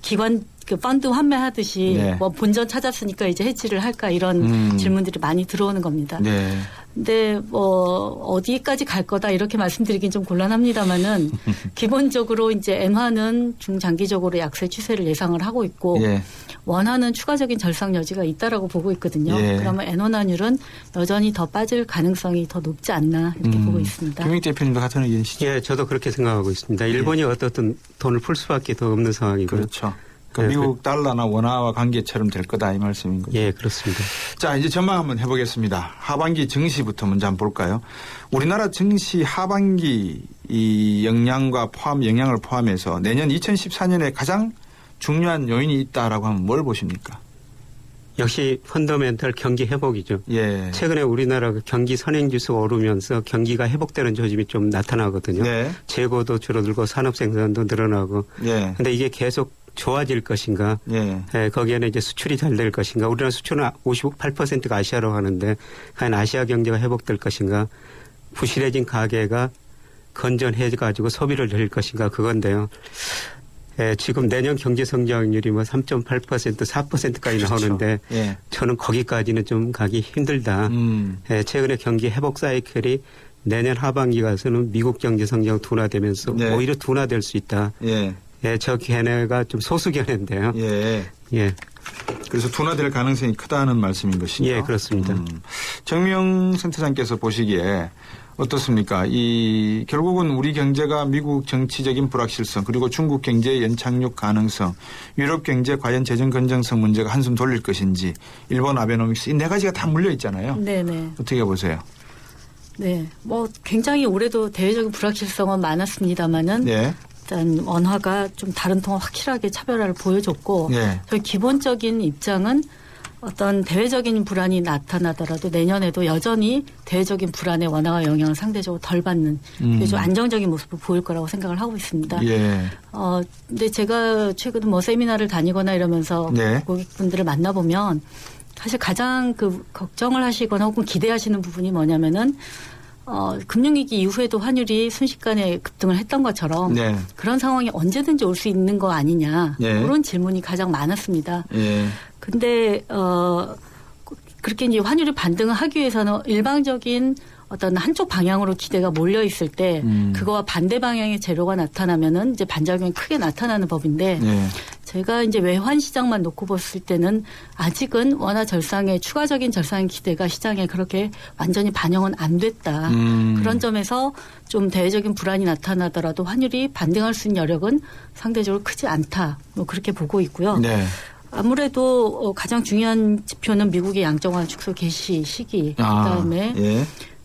Speaker 11: 기관 그 펀드 환매하듯이
Speaker 2: 네.
Speaker 11: 뭐 본전 찾았으니까 이제 해지를 할까 이런 질문들이 많이 들어오는 겁니다.
Speaker 2: 네.
Speaker 11: 근데 뭐 어디까지 갈 거다 이렇게 말씀드리긴 좀 곤란합니다만은 기본적으로 이제 엔화는 중장기적으로 약세 추세를 예상을 하고 있고
Speaker 2: 예.
Speaker 11: 원화는 추가적인 절상 여지가 있다라고 보고 있거든요.
Speaker 2: 예.
Speaker 11: 그러면 엔화환율은 여전히 더 빠질 가능성이 더 높지 않나 이렇게 보고 있습니다.
Speaker 2: 김익 대표님도 같은 의견이시죠?
Speaker 10: 예, 저도 그렇게 생각하고 있습니다. 일본이 어떻든 돈을 풀 수밖에 더 없는 상황이고요.
Speaker 2: 그렇죠. 그러니까 미국 달러나 원화와 관계처럼 될 거다 이 말씀인 거죠.
Speaker 10: 예, 그렇습니다.
Speaker 2: 자, 이제 전망 한번 해보겠습니다. 하반기 증시부터 먼저 한번 볼까요? 우리나라 증시 하반기 이 영향을 포함해서 내년 2014년에 가장 중요한 요인이 있다라고 하면 뭘 보십니까?
Speaker 10: 역시 펀더멘털 경기 회복이죠.
Speaker 2: 예.
Speaker 10: 최근에 우리나라 경기 선행지수가 오르면서 경기가 회복되는 조짐이 좀 나타나거든요.
Speaker 2: 네.
Speaker 10: 재고도 줄어들고 산업 생산도 늘어나고.
Speaker 2: 예.
Speaker 10: 근데 이게 계속 좋아질 것인가.
Speaker 2: 예.
Speaker 10: 거기에는 이제 수출이 잘 될 것인가. 우리나라 수출은 58%가 아시아로 가는데 과연 아시아 경제가 회복될 것인가. 부실해진 가계가 건전해가지고 소비를 늘릴 것인가 그건데요. 지금 내년 경제 성장률이 뭐 3.8%, 4%까지
Speaker 2: 그렇죠.
Speaker 10: 나오는데
Speaker 2: 예.
Speaker 10: 저는 거기까지는 좀 가기 힘들다. 최근에 경기 회복 사이클이 내년 하반기 가서는 미국 경제 성장 둔화되면서
Speaker 2: 네.
Speaker 10: 오히려 둔화될 수 있다.
Speaker 2: 예.
Speaker 10: 저 견해가 좀 소수 견해인데요.
Speaker 2: 예.
Speaker 10: 예.
Speaker 2: 그래서 둔화될 가능성이 크다는 말씀인 것이죠.
Speaker 10: 예, 그렇습니다.
Speaker 2: 정명 센터장께서 보시기에 어떻습니까? 결국은 우리 경제가 미국 정치적인 불확실성 그리고 중국 경제의 연착륙 가능성, 유럽 경제 과연 재정 건전성 문제가 한숨 돌릴 것인지, 일본 아베노믹스 이 네 가지가 다 물려 있잖아요.
Speaker 11: 네네.
Speaker 2: 어떻게 보세요?
Speaker 11: 네, 뭐 굉장히 올해도 대외적인 불확실성은 많았습니다만은
Speaker 2: 네.
Speaker 11: 일단 원화가 좀 다른 통화 확실하게 차별화를 보여줬고
Speaker 2: 네.
Speaker 11: 저희 기본적인 입장은 어떤 대외적인 불안이 나타나더라도 내년에도 여전히 대외적인 불안에 원화가 영향을 상대적으로 덜 받는 좀 안정적인 모습을 보일 거라고 생각을 하고 있습니다.
Speaker 2: 예.
Speaker 11: 근데 제가 최근에 뭐 세미나를 다니거나 이러면서
Speaker 2: 네.
Speaker 11: 고객분들을 만나보면 사실 가장 걱정을 하시거나 혹은 기대하시는 부분이 뭐냐면은 금융위기 이후에도 환율이 순식간에 급등을 했던 것처럼
Speaker 2: 네.
Speaker 11: 그런 상황이 언제든지 올 수 있는 거 아니냐
Speaker 2: 네.
Speaker 11: 그런 질문이 가장 많았습니다.
Speaker 2: 예.
Speaker 11: 근데 그렇게 이제 환율이 반등을 하기 위해서는 일방적인 어떤 한쪽 방향으로 기대가 몰려 있을 때 그거와 반대 방향의 재료가 나타나면은 이제 반작용이 크게 나타나는 법인데
Speaker 2: 예.
Speaker 11: 제가 이제 외환 시장만 놓고 봤을 때는 아직은 원화 절상의 추가적인 절상 기대가 시장에 그렇게 완전히 반영은 안 됐다. 그런 점에서 좀 대외적인 불안이 나타나더라도 환율이 반등할 수 있는 여력은 상대적으로 크지 않다. 뭐 그렇게 보고 있고요.
Speaker 2: 네.
Speaker 11: 아무래도 가장 중요한 지표는 미국의 양적완화 축소 개시 시기 그다음에
Speaker 2: 예.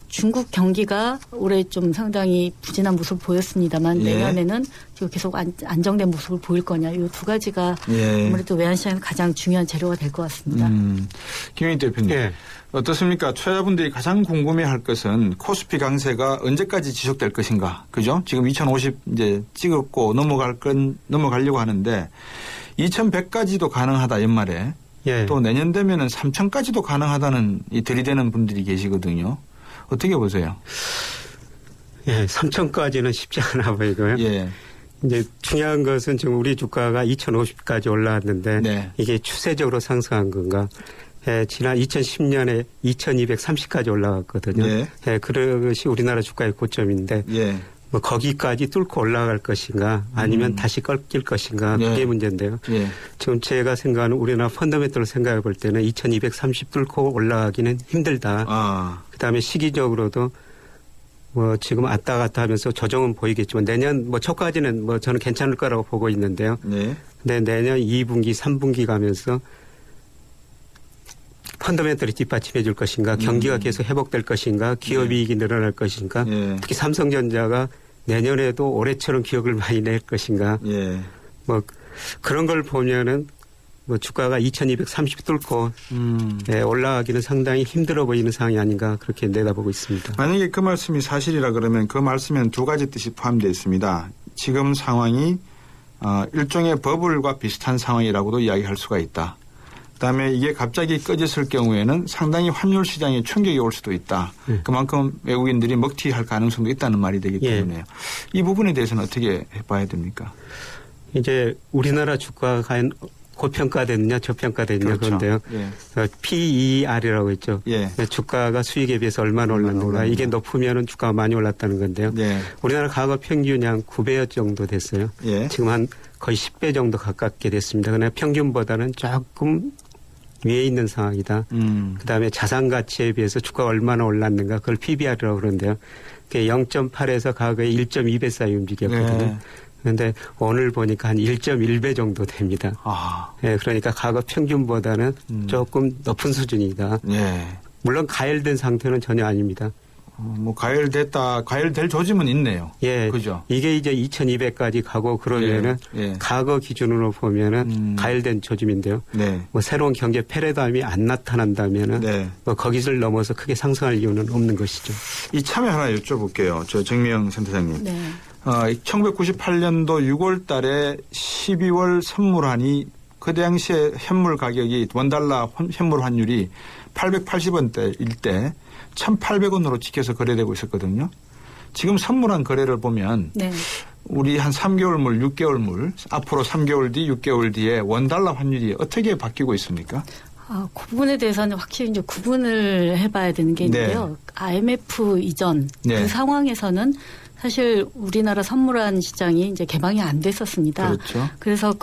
Speaker 11: 중국 경기가 올해 좀 상당히 부진한 모습을 보였습니다만
Speaker 2: 예.
Speaker 11: 내년에는 계속 안정된 모습을 보일 거냐 이 두 가지가
Speaker 2: 예.
Speaker 11: 아무래도 외환시장의 가장 중요한 재료가 될 것 같습니다.
Speaker 2: 김영희 대표님.
Speaker 10: 예.
Speaker 2: 어떻습니까? 투자자분들이 가장 궁금해할 것은 코스피 강세가 언제까지 지속될 것인가. 그죠? 지금 2050 이제 찍었고 넘어가려고 하는데 2100까지도 가능하다 연말에.
Speaker 10: 예.
Speaker 2: 또 내년 되면은 3000까지도 가능하다는 들이대는 분들이 계시거든요. 어떻게 보세요?
Speaker 10: 예, 3천까지는 쉽지 않아 보이고요.
Speaker 2: 예.
Speaker 10: 이제 중요한 것은 지금 우리 주가가 2050까지 올라왔는데
Speaker 2: 네.
Speaker 10: 이게 추세적으로 상승한 건가? 지난 2010년에 2230까지 올라갔거든요.
Speaker 2: 예.
Speaker 10: 그것이 우리나라 주가의 고점인데
Speaker 2: 예.
Speaker 10: 뭐 거기까지 뚫고 올라갈 것인가 아니면 다시 꺾일 것인가
Speaker 2: 예.
Speaker 10: 그게 문제인데요.
Speaker 2: 예.
Speaker 10: 지금 제가 생각하는 우리나라 펀더멘털을 생각해 볼 때는 2230 뚫고 올라가기는 힘들다. 그다음에 시기적으로도 뭐 지금 왔다 갔다 하면서 조정은 보이겠지만 내년 뭐 초까지는 뭐 저는 괜찮을 거라고 보고 있는데요.
Speaker 2: 네.
Speaker 10: 근데 내년 2분기, 3분기 가면서 펀더멘털이 뒷받침해 줄 것인가 경기가 계속 회복될 것인가 기업이익이 늘어날 것인가
Speaker 2: 예.
Speaker 10: 특히 삼성전자가 내년에도 올해처럼 기억을 많이 낼 것인가
Speaker 2: 예.
Speaker 10: 뭐 그런 걸 보면은 뭐 주가가 2230 뚫고 올라가기는 상당히 힘들어 보이는 상황이 아닌가 그렇게 내다보고 있습니다.
Speaker 2: 만약에 그 말씀이 사실이라 그러면 그 말씀에는 두 가지 뜻이 포함되어 있습니다. 지금 상황이 일종의 버블과 비슷한 상황이라고도 이야기할 수가 있다. 그다음에 이게 갑자기 꺼졌을 경우에는 상당히 환율 시장에 충격이 올 수도 있다. 그만큼 외국인들이 먹튀할 가능성도 있다는 말이 되기 때문에요. 이 부분에 대해서는 어떻게 봐야 됩니까?
Speaker 10: 이제 우리나라 주가가 과연 고평가됐느냐 저평가됐느냐
Speaker 2: 그렇죠.
Speaker 10: 그런데요.
Speaker 2: 예.
Speaker 10: PER이라고 있죠.
Speaker 2: 예.
Speaker 10: 주가가 수익에 비해서 얼마나 올랐는가. 이게 높으면 주가가 많이 올랐다는 건데요.
Speaker 2: 네.
Speaker 10: 우리나라 과거 평균이 한 9배 정도 됐어요.
Speaker 2: 예.
Speaker 10: 지금 한 거의 10배 정도 가깝게 됐습니다. 그러나 평균보다는 조금 위에 있는 상황이다. 그다음에 자산 가치에 비해서 주가가 얼마나 올랐는가 그걸 PBR이라고 그러는데요. 그게 0.8에서 과거에 1.2배 사이 움직였거든요.
Speaker 2: 네.
Speaker 10: 그런데 오늘 보니까 한 1.1배 정도 됩니다. 예, 그러니까 과거 평균보다는 조금 높은 수준이다.
Speaker 2: 예.
Speaker 10: 물론 가열된 상태는 전혀 아닙니다.
Speaker 2: 뭐 가열될 조짐은 있네요.
Speaker 10: 예.
Speaker 2: 그죠?
Speaker 10: 이게 이제 2200까지 가고 그러면은
Speaker 2: 예.
Speaker 10: 과거 기준으로 보면은 가열된 조짐인데요.
Speaker 2: 네.
Speaker 10: 뭐 새로운 경제 패러다임이 안 나타난다면은
Speaker 2: 네.
Speaker 10: 뭐 거기를 넘어서 크게 상승할 이유는 없는 것이죠.
Speaker 2: 이참에 하나 여쭤볼게요. 저 정미영 센터장님.
Speaker 11: 네.
Speaker 2: 1998년도 6월 달에 12월 선물한이 그 당시에 현물 가격이 원달러 현물 환율이 880원대일 때 1,800원으로 찍혀서 거래되고 있었거든요. 지금 선물한 거래를 보면
Speaker 11: 네.
Speaker 2: 우리 한 3개월물, 6개월물 앞으로 3개월 뒤, 6개월 뒤에 원달러 환율이 어떻게 바뀌고 있습니까?
Speaker 11: 그 부분에 대해서는 확실히 이제 구분을 해봐야 되는 게 있는데요. IMF 이전
Speaker 2: 네.
Speaker 11: 그 상황에서는 사실 우리나라 선물한 시장이 이제 개방이 안 됐었습니다.
Speaker 2: 그렇죠.
Speaker 11: 그래서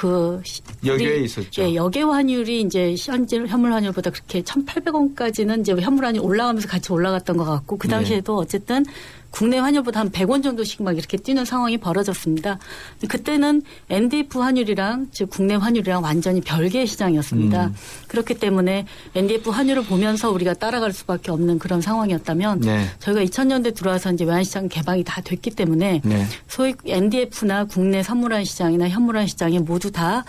Speaker 2: 여기에 있었죠.
Speaker 11: 예, 역외 환율이 이제 현재 현물 환율보다 그렇게 1,800원까지는 이제 현물 환율 올라가면서 같이 올라갔던 것 같고 그 당시에도 어쨌든 국내 환율보다 한 100원 정도씩 막 이렇게 뛰는 상황이 벌어졌습니다. 그때는 NDF 환율이랑 즉 국내 환율이랑 완전히 별개의 시장이었습니다. 그렇기 때문에 NDF 환율을 보면서 우리가 따라갈 수밖에 없는 그런 상황이었다면
Speaker 2: 네.
Speaker 11: 저희가 2000년대 들어와서 이제 외환시장 개방이 다 됐기 때문에
Speaker 2: 네.
Speaker 11: 소위 NDF나 국내 선물한 시장이나 현물한 시장이 모두 다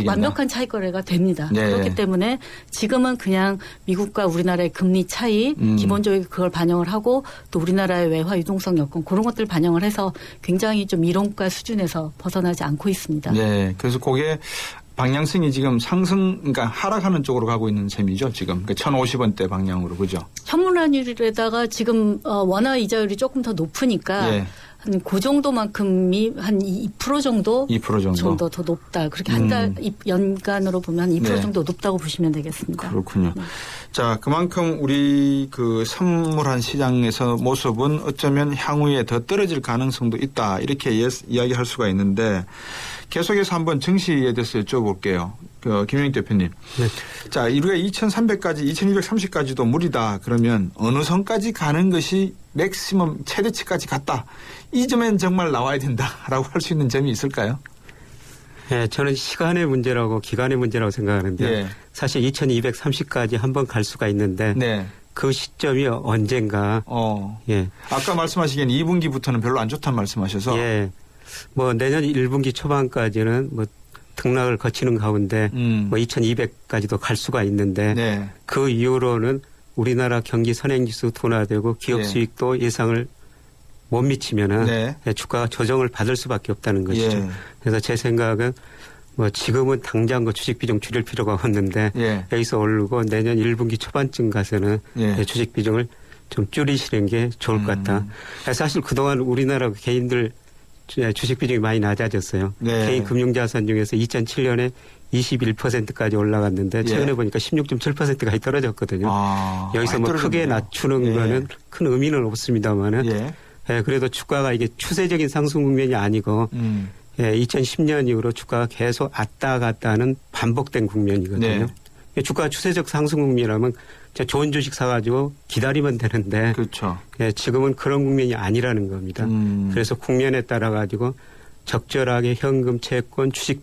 Speaker 11: 완벽한 차익 거래가 됩니다.
Speaker 2: 네.
Speaker 11: 그렇기 때문에 지금은 그냥 미국과 우리나라의 금리 차이 기본적으로 그걸 반영을 하고 또 우리나라의 외화 유동성 여건 그런 것들 반영을 해서 굉장히 좀 이론가 수준에서 벗어나지 않고 있습니다.
Speaker 2: 네. 그래서 그게 방향성이 지금 그러니까 하락하는 쪽으로 가고 있는 셈이죠, 지금. 그러니까 1,050원대 방향으로, 그죠?
Speaker 11: 현물 환율에다가 지금 원화 이자율이 조금 더 높으니까
Speaker 2: 예.
Speaker 11: 한 그 정도만큼이 한 2% 정도
Speaker 2: 2% 정도
Speaker 11: 더 높다. 그렇게 한 달 연간으로 보면 2%
Speaker 2: 네.
Speaker 11: 정도 높다고 보시면 되겠습니다.
Speaker 2: 그렇군요.
Speaker 11: 네.
Speaker 2: 자, 그만큼 우리 그 선물한 시장에서 모습은 어쩌면 향후에 더 떨어질 가능성도 있다. 이렇게 이야기할 수가 있는데 계속해서 한번 증시에 대해서 여쭤볼게요. 김영익 대표님.
Speaker 10: 네.
Speaker 2: 자, 우리가 2,300까지, 2,230까지도 무리다. 그러면 어느 선까지 가는 것이 맥시멈 최대치까지 갔다. 이 점엔 정말 나와야 된다라고 할 수 있는 점이 있을까요?
Speaker 10: 네, 저는 시간의 문제라고 기간의 문제라고 생각하는데요.
Speaker 2: 네.
Speaker 10: 사실 2230까지 한번 갈 수가 있는데
Speaker 2: 네.
Speaker 10: 그 시점이 언젠가. 예.
Speaker 2: 아까 말씀하시기엔 2분기부터는 별로 안 좋다는 말씀하셔서.
Speaker 10: 예. 뭐 내년 1분기 초반까지는 뭐 등락을 거치는 가운데 뭐 2200까지도 갈 수가 있는데
Speaker 2: 네.
Speaker 10: 그 이후로는 우리나라 경기 선행지수 둔화되고 기업
Speaker 2: 네.
Speaker 10: 수익도 예상을 못 미치면은
Speaker 2: 네.
Speaker 10: 주가가 조정을 받을 수밖에 없다는 것이죠.
Speaker 2: 예.
Speaker 10: 그래서 제 생각은 뭐 지금은 당장 그 주식 비중 줄일 필요가 없는데
Speaker 2: 예.
Speaker 10: 여기서 오르고 내년 1분기 초반쯤 가서는
Speaker 2: 예.
Speaker 10: 주식 비중을 좀 줄이시는 게 좋을 것 같다. 사실 그동안 우리나라 개인들 주식 비중이 많이 낮아졌어요.
Speaker 2: 네.
Speaker 10: 개인 금융자산 중에서 2007년에 21%까지 올라갔는데 최근에
Speaker 2: 예.
Speaker 10: 보니까 16.7%까지 떨어졌거든요. 여기서 뭐 크게 낮추는
Speaker 2: 예.
Speaker 10: 거는 큰 의미는 없습니다만은
Speaker 2: 예.
Speaker 10: 그래도 주가가 이게 추세적인 상승 국면이 아니고 2010년 이후로 주가가 계속 왔다 갔다 하는 반복된 국면이거든요.
Speaker 2: 네.
Speaker 10: 주가 추세적 상승 국면이라면 좋은 주식 사가지고 기다리면 되는데
Speaker 2: 그렇죠.
Speaker 10: 지금은 그런 국면이 아니라는 겁니다. 그래서 국면에 따라 가지고 적절하게 현금, 채권, 주식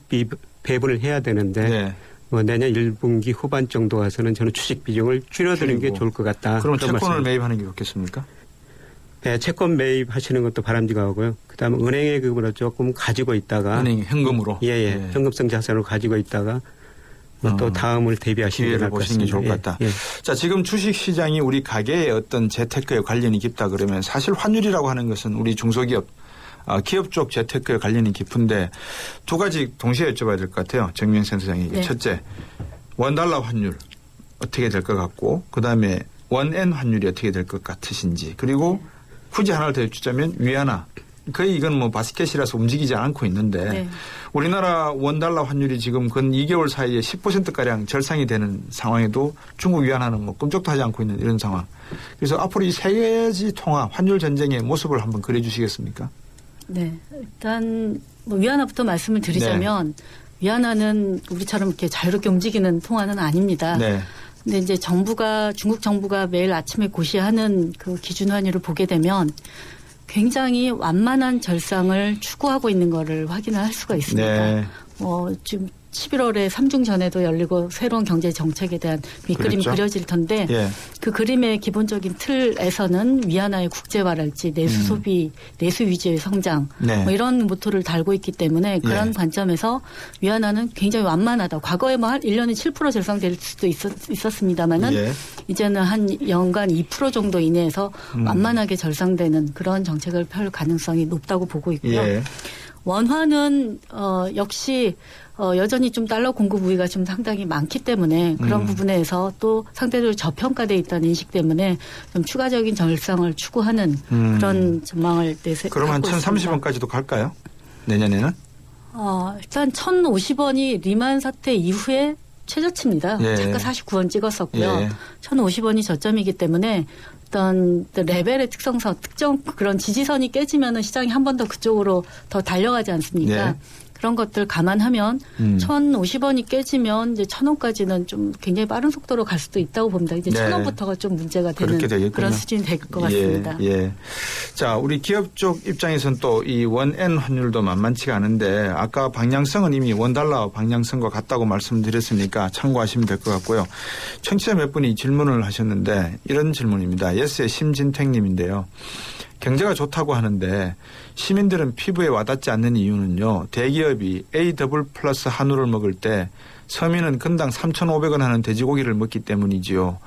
Speaker 10: 배분을 해야 되는데
Speaker 2: 네.
Speaker 10: 뭐 내년 1분기 후반 정도 가서는 저는 주식 비중을 줄여드리는 게 좋을 것 같다.
Speaker 2: 그럼
Speaker 10: 그런
Speaker 2: 채권을
Speaker 10: 말씀.
Speaker 2: 매입하는 게 좋겠습니까?
Speaker 10: 네, 채권 매입하시는 것도 바람직하고요. 그다음에 은행예금으로 조금 가지고 있다가
Speaker 2: 은행 현금으로
Speaker 10: 예. 현금성 자산을 가지고 있다가 또 다음을 대비하시는 게
Speaker 2: 기회를
Speaker 10: 나을 것
Speaker 2: 보시는 게 좋을 것 같다.
Speaker 10: 예.
Speaker 2: 자, 지금 주식 시장이 우리 가계의 어떤 재테크에 관련이 깊다 그러면 사실 환율이라고 하는 것은 우리 중소기업, 기업 쪽 재테크에 관련이 깊은데 두 가지 동시에 여쭤봐야 될 것 같아요. 정미영 센터장에게.
Speaker 11: 네.
Speaker 2: 첫째, 원달러 환율 어떻게 될 것 같고 그다음에 원엔 환율이 어떻게 될 것 같으신지 그리고 굳이 하나를 더 여쭈자면 위안화 거의 이건 뭐 바스켓이라서 움직이지 않고 있는데
Speaker 11: 네.
Speaker 2: 우리나라 원달러 환율이 지금 근 2개월 사이에 10%가량 절상이 되는 상황에도 중국 위안화는 뭐 꼼짝도 하지 않고 있는 이런 상황. 그래서 앞으로 이 세 가지 통화 환율 전쟁의 모습을 한번 그려주시겠습니까?
Speaker 11: 네. 일단 뭐 위안화부터 말씀을 드리자면 위안화는 우리처럼 이렇게 자유롭게 움직이는 통화는 아닙니다.
Speaker 2: 네.
Speaker 11: 근데 이제 중국 정부가 매일 아침에 고시하는 그 기준 환율을 보게 되면 굉장히 완만한 절상을 추구하고 있는 거를 확인을 할 수가 있습니다.
Speaker 2: 네.
Speaker 11: 지금 11월에 삼중전에도 열리고 새로운 경제 정책에 대한 밑그림이
Speaker 2: 그랬죠?
Speaker 11: 그려질 텐데
Speaker 2: 예.
Speaker 11: 그 그림의 기본적인 틀에서는 위안화의 국제화랄지 내수 소비, 내수 위주의 성장
Speaker 2: 네.
Speaker 11: 뭐 이런 모토를 달고 있기 때문에 그런
Speaker 2: 예.
Speaker 11: 관점에서 위안화는 굉장히 완만하다. 과거에 뭐 한 1년에 7% 절상될 수도 있었습니다만은
Speaker 2: 예.
Speaker 11: 이제는 한 연간 2% 정도 이내에서 완만하게 절상되는 그런 정책을 펼 가능성이 높다고 보고 있고요.
Speaker 2: 예.
Speaker 11: 원화는 역시 여전히 좀 달러 공급 우위가 좀 상당히 많기 때문에 그런 부분에서 또 상대적으로 저평가돼 있다는 인식 때문에 좀 추가적인 절상을 추구하는 그런 전망을
Speaker 2: 그럼 한
Speaker 11: 갖고 있습니다.
Speaker 2: 1,030원까지도 갈까요? 내년에는?
Speaker 11: 일단 1,050원이 리만 사태 이후에 최저치입니다.
Speaker 2: 예.
Speaker 11: 잠깐 49원 찍었었고요.
Speaker 2: 예.
Speaker 11: 1,050원이 저점이기 때문에 어떤 레벨의 특성상 특정 그런 지지선이 깨지면은 시장이 한 번 더 그쪽으로 더 달려가지 않습니까?
Speaker 2: 네.
Speaker 11: 그런 것들 감안하면 1,050원이 깨지면 이제 1,000원까지는 좀 굉장히 빠른 속도로 갈 수도 있다고 봅니다. 이제
Speaker 2: 네.
Speaker 11: 1,000원부터가 좀 문제가 되는
Speaker 2: 그렇게 되겠군요.
Speaker 11: 그런 수준이 될 것 같습니다.
Speaker 2: 예. 자, 우리 기업 쪽 입장에서는 또 이 원엔 환율도 만만치가 않은데 아까 방향성은 이미 원달러 방향성과 같다고 말씀드렸으니까 참고하시면 될 것 같고요. 청취자 몇 분이 질문을 하셨는데 이런 질문입니다. 예스의 심진택 님인데요. 경제가 좋다고 하는데 시민들은 피부에 와닿지 않는 이유는요. 대기업이 A 더블 플러스 한우를 먹을 때 서민은 건당 3,500원 하는 돼지고기를 먹기 때문이지요.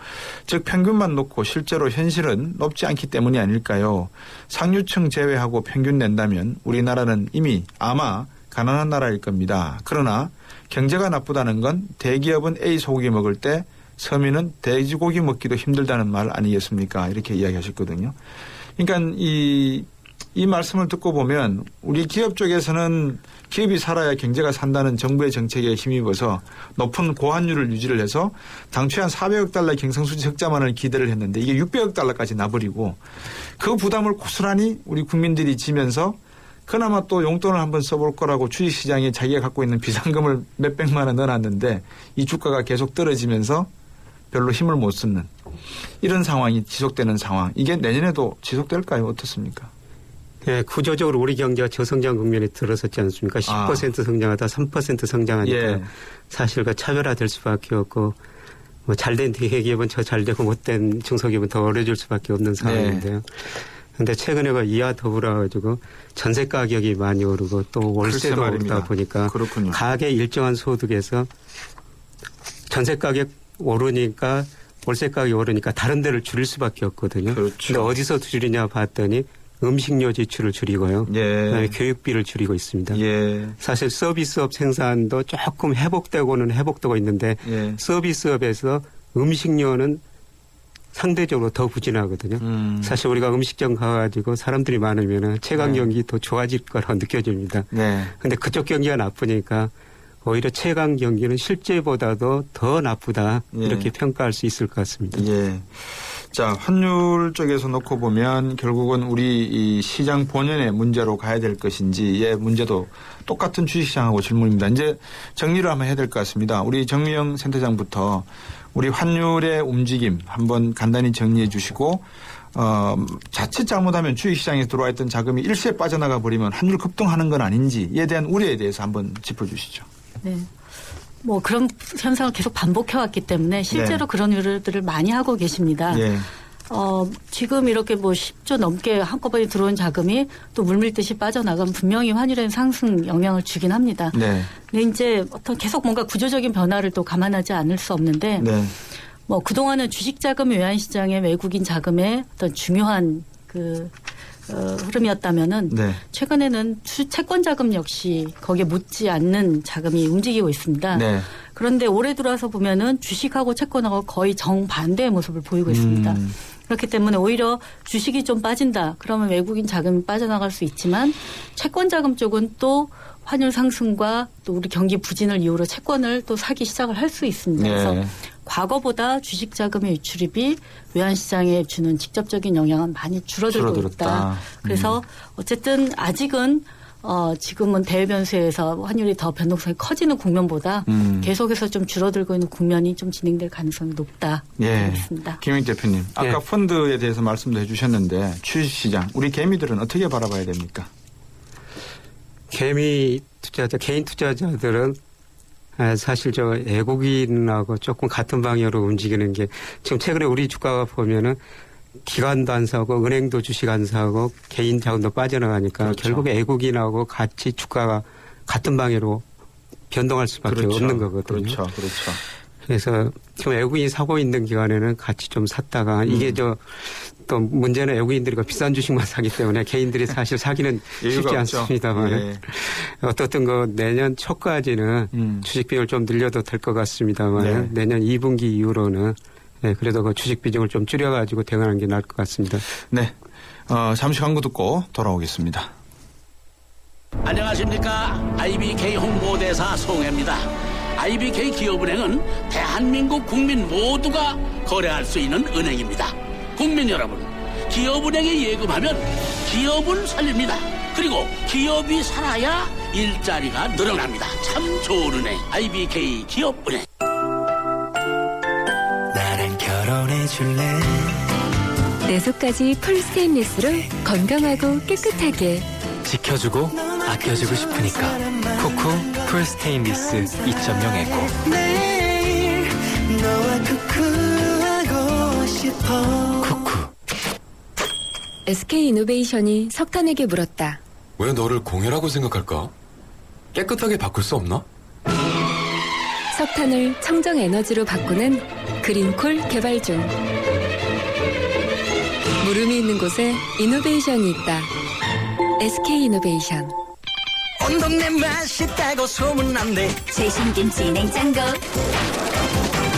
Speaker 2: 즉 평균만 놓고 실제로 현실은 높지 않기 때문이 아닐까요? 상류층 제외하고 평균 낸다면 우리나라는 이미 아마 가난한 나라일 겁니다. 그러나 경제가 나쁘다는 건 대기업은 A 소고기 먹을 때 서민은 돼지고기 먹기도 힘들다는 말 아니겠습니까? 이렇게 이야기하셨거든요. 그러니까 이 말씀을 듣고 보면 우리 기업 쪽에서는 기업이 살아야 경제가 산다는 정부의 정책에 힘입어서 높은 고환율을 유지를 해서 당초에 한 400억 달러 경상수지 적자만을 기대를 했는데 이게 600억 달러까지 나버리고 그 부담을 고스란히 우리 국민들이 지면서 그나마 또 용돈을 한번 써볼 거라고 주식시장에 자기가 갖고 있는 비상금을 몇백만 원 넣어놨는데 이 주가가 계속 떨어지면서 별로 힘을 못 쓰는 이런 상황이 지속되는 상황. 이게 내년에도 지속될까요? 어떻습니까?
Speaker 10: 네, 구조적으로 우리 경제가 저성장 국면에 들어섰지 않습니까? 10% 성장하다 3% 성장하니까
Speaker 2: 예.
Speaker 10: 사실 그 차별화될 수밖에 없고 뭐 잘된 대기업은 더 잘되고 못된 중소기업은 더 어려질 수밖에 없는 상황인데요. 그런데 최근에 그 이와 더불어 가지고 전세 가격이 많이 오르고 또 월세도 오르다 보니까
Speaker 2: 그렇군요.
Speaker 10: 가계 일정한 소득에서 전세 가격 오르니까 월세 가격이 오르니까 다른 데를 줄일 수밖에 없거든요. 그런데
Speaker 2: 그렇죠.
Speaker 10: 어디서 줄이냐 봤더니 음식료 지출을 줄이고요. 그다음에 교육비를 줄이고 있습니다.
Speaker 2: 예.
Speaker 10: 사실 서비스업 생산도 조금 회복되고는 회복되고 있는데 서비스업에서 음식료는 상대적으로 더 부진하거든요. 사실 우리가 음식점 가가지고 사람들이 많으면 체감 경기 더 좋아질 거라고 느껴집니다. 그런데 그쪽 경기가 나쁘니까 오히려 체감 경기는 실제보다도 더 나쁘다 이렇게 평가할 수 있을 것 같습니다.
Speaker 2: 예. 자, 환율 쪽에서 놓고 보면 결국은 우리 이 시장 본연의 문제로 가야 될 것인지의 문제도 똑같은 주식시장하고 질문입니다. 이제 정리를 한번 해야 될 것 같습니다. 우리 정미영 센터장부터 우리 환율의 움직임 한번 간단히 정리해 주시고 자칫 잘못하면 주식시장에 들어와 있던 자금이 일시에 빠져나가 버리면 환율 급등하는 건 아닌지에 대한 우려에 대해서 한번 짚어주시죠.
Speaker 11: 네. 뭐 그런 현상을 계속 반복해왔기 때문에 실제로 그런 우려들을 많이 하고 계십니다. 지금 이렇게 뭐 10조 넘게 한꺼번에 들어온 자금이 또 물밀듯이 빠져나가면 분명히 환율에 상승 영향을 주긴 합니다. 근데 이제 어떤 계속 뭔가 구조적인 변화를 또 감안하지 않을 수 없는데 뭐 그동안은 주식 자금 외환시장의 외국인 자금의 어떤 중요한 흐름이었다면은 최근에는 채권 자금 역시 거기에 묻지 않는 자금이 움직이고 있습니다. 그런데 올해 들어와서 보면은 주식하고 채권하고 거의 정반대의 모습을 보이고 있습니다. 그렇기 때문에 오히려 주식이 좀 빠진다. 그러면 외국인 자금이 빠져나갈 수 있지만 채권 자금 쪽은 또 환율 상승과 또 우리 경기 부진을 이유로 채권을 또 사기 시작을 할 수 있습니다. 그래서
Speaker 2: 네.
Speaker 11: 과거보다 주식 자금의 유출입이 외환시장에 주는 직접적인 영향은 많이 줄어들고 있다. 그래서 어쨌든 아직은 지금은 대외 변수에서 환율이 더 변동성이 커지는 국면보다 계속해서 좀 줄어들고 있는 국면이 좀 진행될 가능성이 높다.
Speaker 2: 예.
Speaker 11: 있습니다.
Speaker 2: 김영익 대표님, 아까 펀드에 대해서 말씀도 해주셨는데 주식시장 우리 개미들은 어떻게 바라봐야 됩니까?
Speaker 10: 개미 투자자, 개인 투자자들은 사실 저 외국인하고 조금 같은 방향으로 움직이는 게 지금 최근에 우리 주가가 보면은 기관도 안 사고 은행도 주식 안 사고 개인 자금도 빠져나가니까
Speaker 2: 그렇죠.
Speaker 10: 결국 외국인하고 같이 주가가 같은 방향으로 변동할 수밖에
Speaker 2: 그렇죠.
Speaker 10: 없는 거거든요.
Speaker 2: 그렇죠. 그렇죠.
Speaker 10: 그래서 지금 외국인이 사고 있는 기간에는 같이 좀 샀다가 이게 또 문제는 외국인들이 비싼 주식만 사기 때문에 개인들이 사실 사기는 쉽지 않습니다만
Speaker 2: 예.
Speaker 10: 어떻든 내년 초까지는 주식 비중을 좀 늘려도 될 것 같습니다만
Speaker 2: 네.
Speaker 10: 내년 2분기 이후로는 그래도 주식 비중을 좀 줄여가지고 대응하는 게 나을 것 같습니다.
Speaker 2: 네. 잠시 광고 듣고 돌아오겠습니다.
Speaker 19: 안녕하십니까. IBK 홍보대사 송혜입니다. IBK 기업은행은 대한민국 국민 모두가 거래할 수 있는 은행입니다. 국민 여러분, 기업은행에 예금하면 기업을 살립니다. 그리고 기업이 살아야 일자리가 늘어납니다. 참 좋은 은행, IBK 기업은행.
Speaker 13: 나랑 결혼해줄래?
Speaker 15: 내 속까지 풀 스테인리스로 건강하고 깨끗하게
Speaker 5: 지켜주고 아껴주고 싶으니까 쿠쿠 풀 스테인리스 2.0 에코.
Speaker 13: 매일 너와 쿠쿠하고 싶어.
Speaker 5: 쿠쿠.
Speaker 3: SK 이노베이션이 석탄에게 물었다.
Speaker 17: 왜 너를 공해라고 생각할까? 깨끗하게 바꿀 수 없나?
Speaker 3: 석탄을 청정 에너지로 바꾸는 그린콜 개발 중. 물음이 있는 곳에 이노베이션이 있다. SK 이노베이션.
Speaker 13: 온 동네 맛있다고 소문난대.
Speaker 15: 최신 김치 냉장고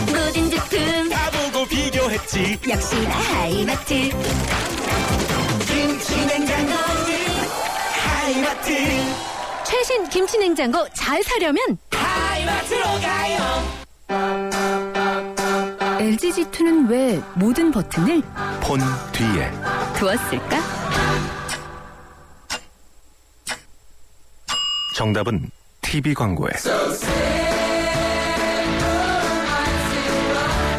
Speaker 15: 모든 제품
Speaker 13: 다 보고 비교했지.
Speaker 15: 역시나 하이마트.
Speaker 13: 김치 냉장고 하이마트.
Speaker 15: 최신 김치 냉장고 잘 사려면
Speaker 13: 하이마트로 가요.
Speaker 15: LG G2는 왜 모든 버튼을
Speaker 4: 폰 뒤에
Speaker 15: 두었을까?
Speaker 4: 정답은 TV 광고에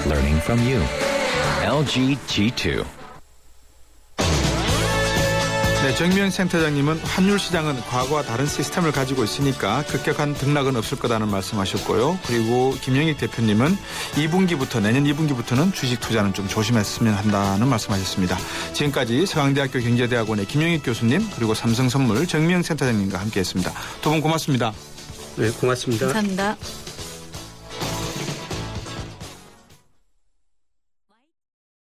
Speaker 4: Learning from you. LG G2.
Speaker 2: 네, 정미영 센터장님은 환율 시장은 과거와 다른 시스템을 가지고 있으니까 급격한 등락은 없을 거라는 말씀하셨고요. 그리고 김영익 대표님은 2분기부터 내년 2분기부터는 주식 투자는 좀 조심했으면 한다는 말씀하셨습니다. 지금까지 서강대학교 경제대학원의 김영익 교수님 그리고 삼성선물 정미영 센터장님과 함께했습니다. 두 분 고맙습니다.
Speaker 10: 네, 고맙습니다.
Speaker 11: 감사합니다.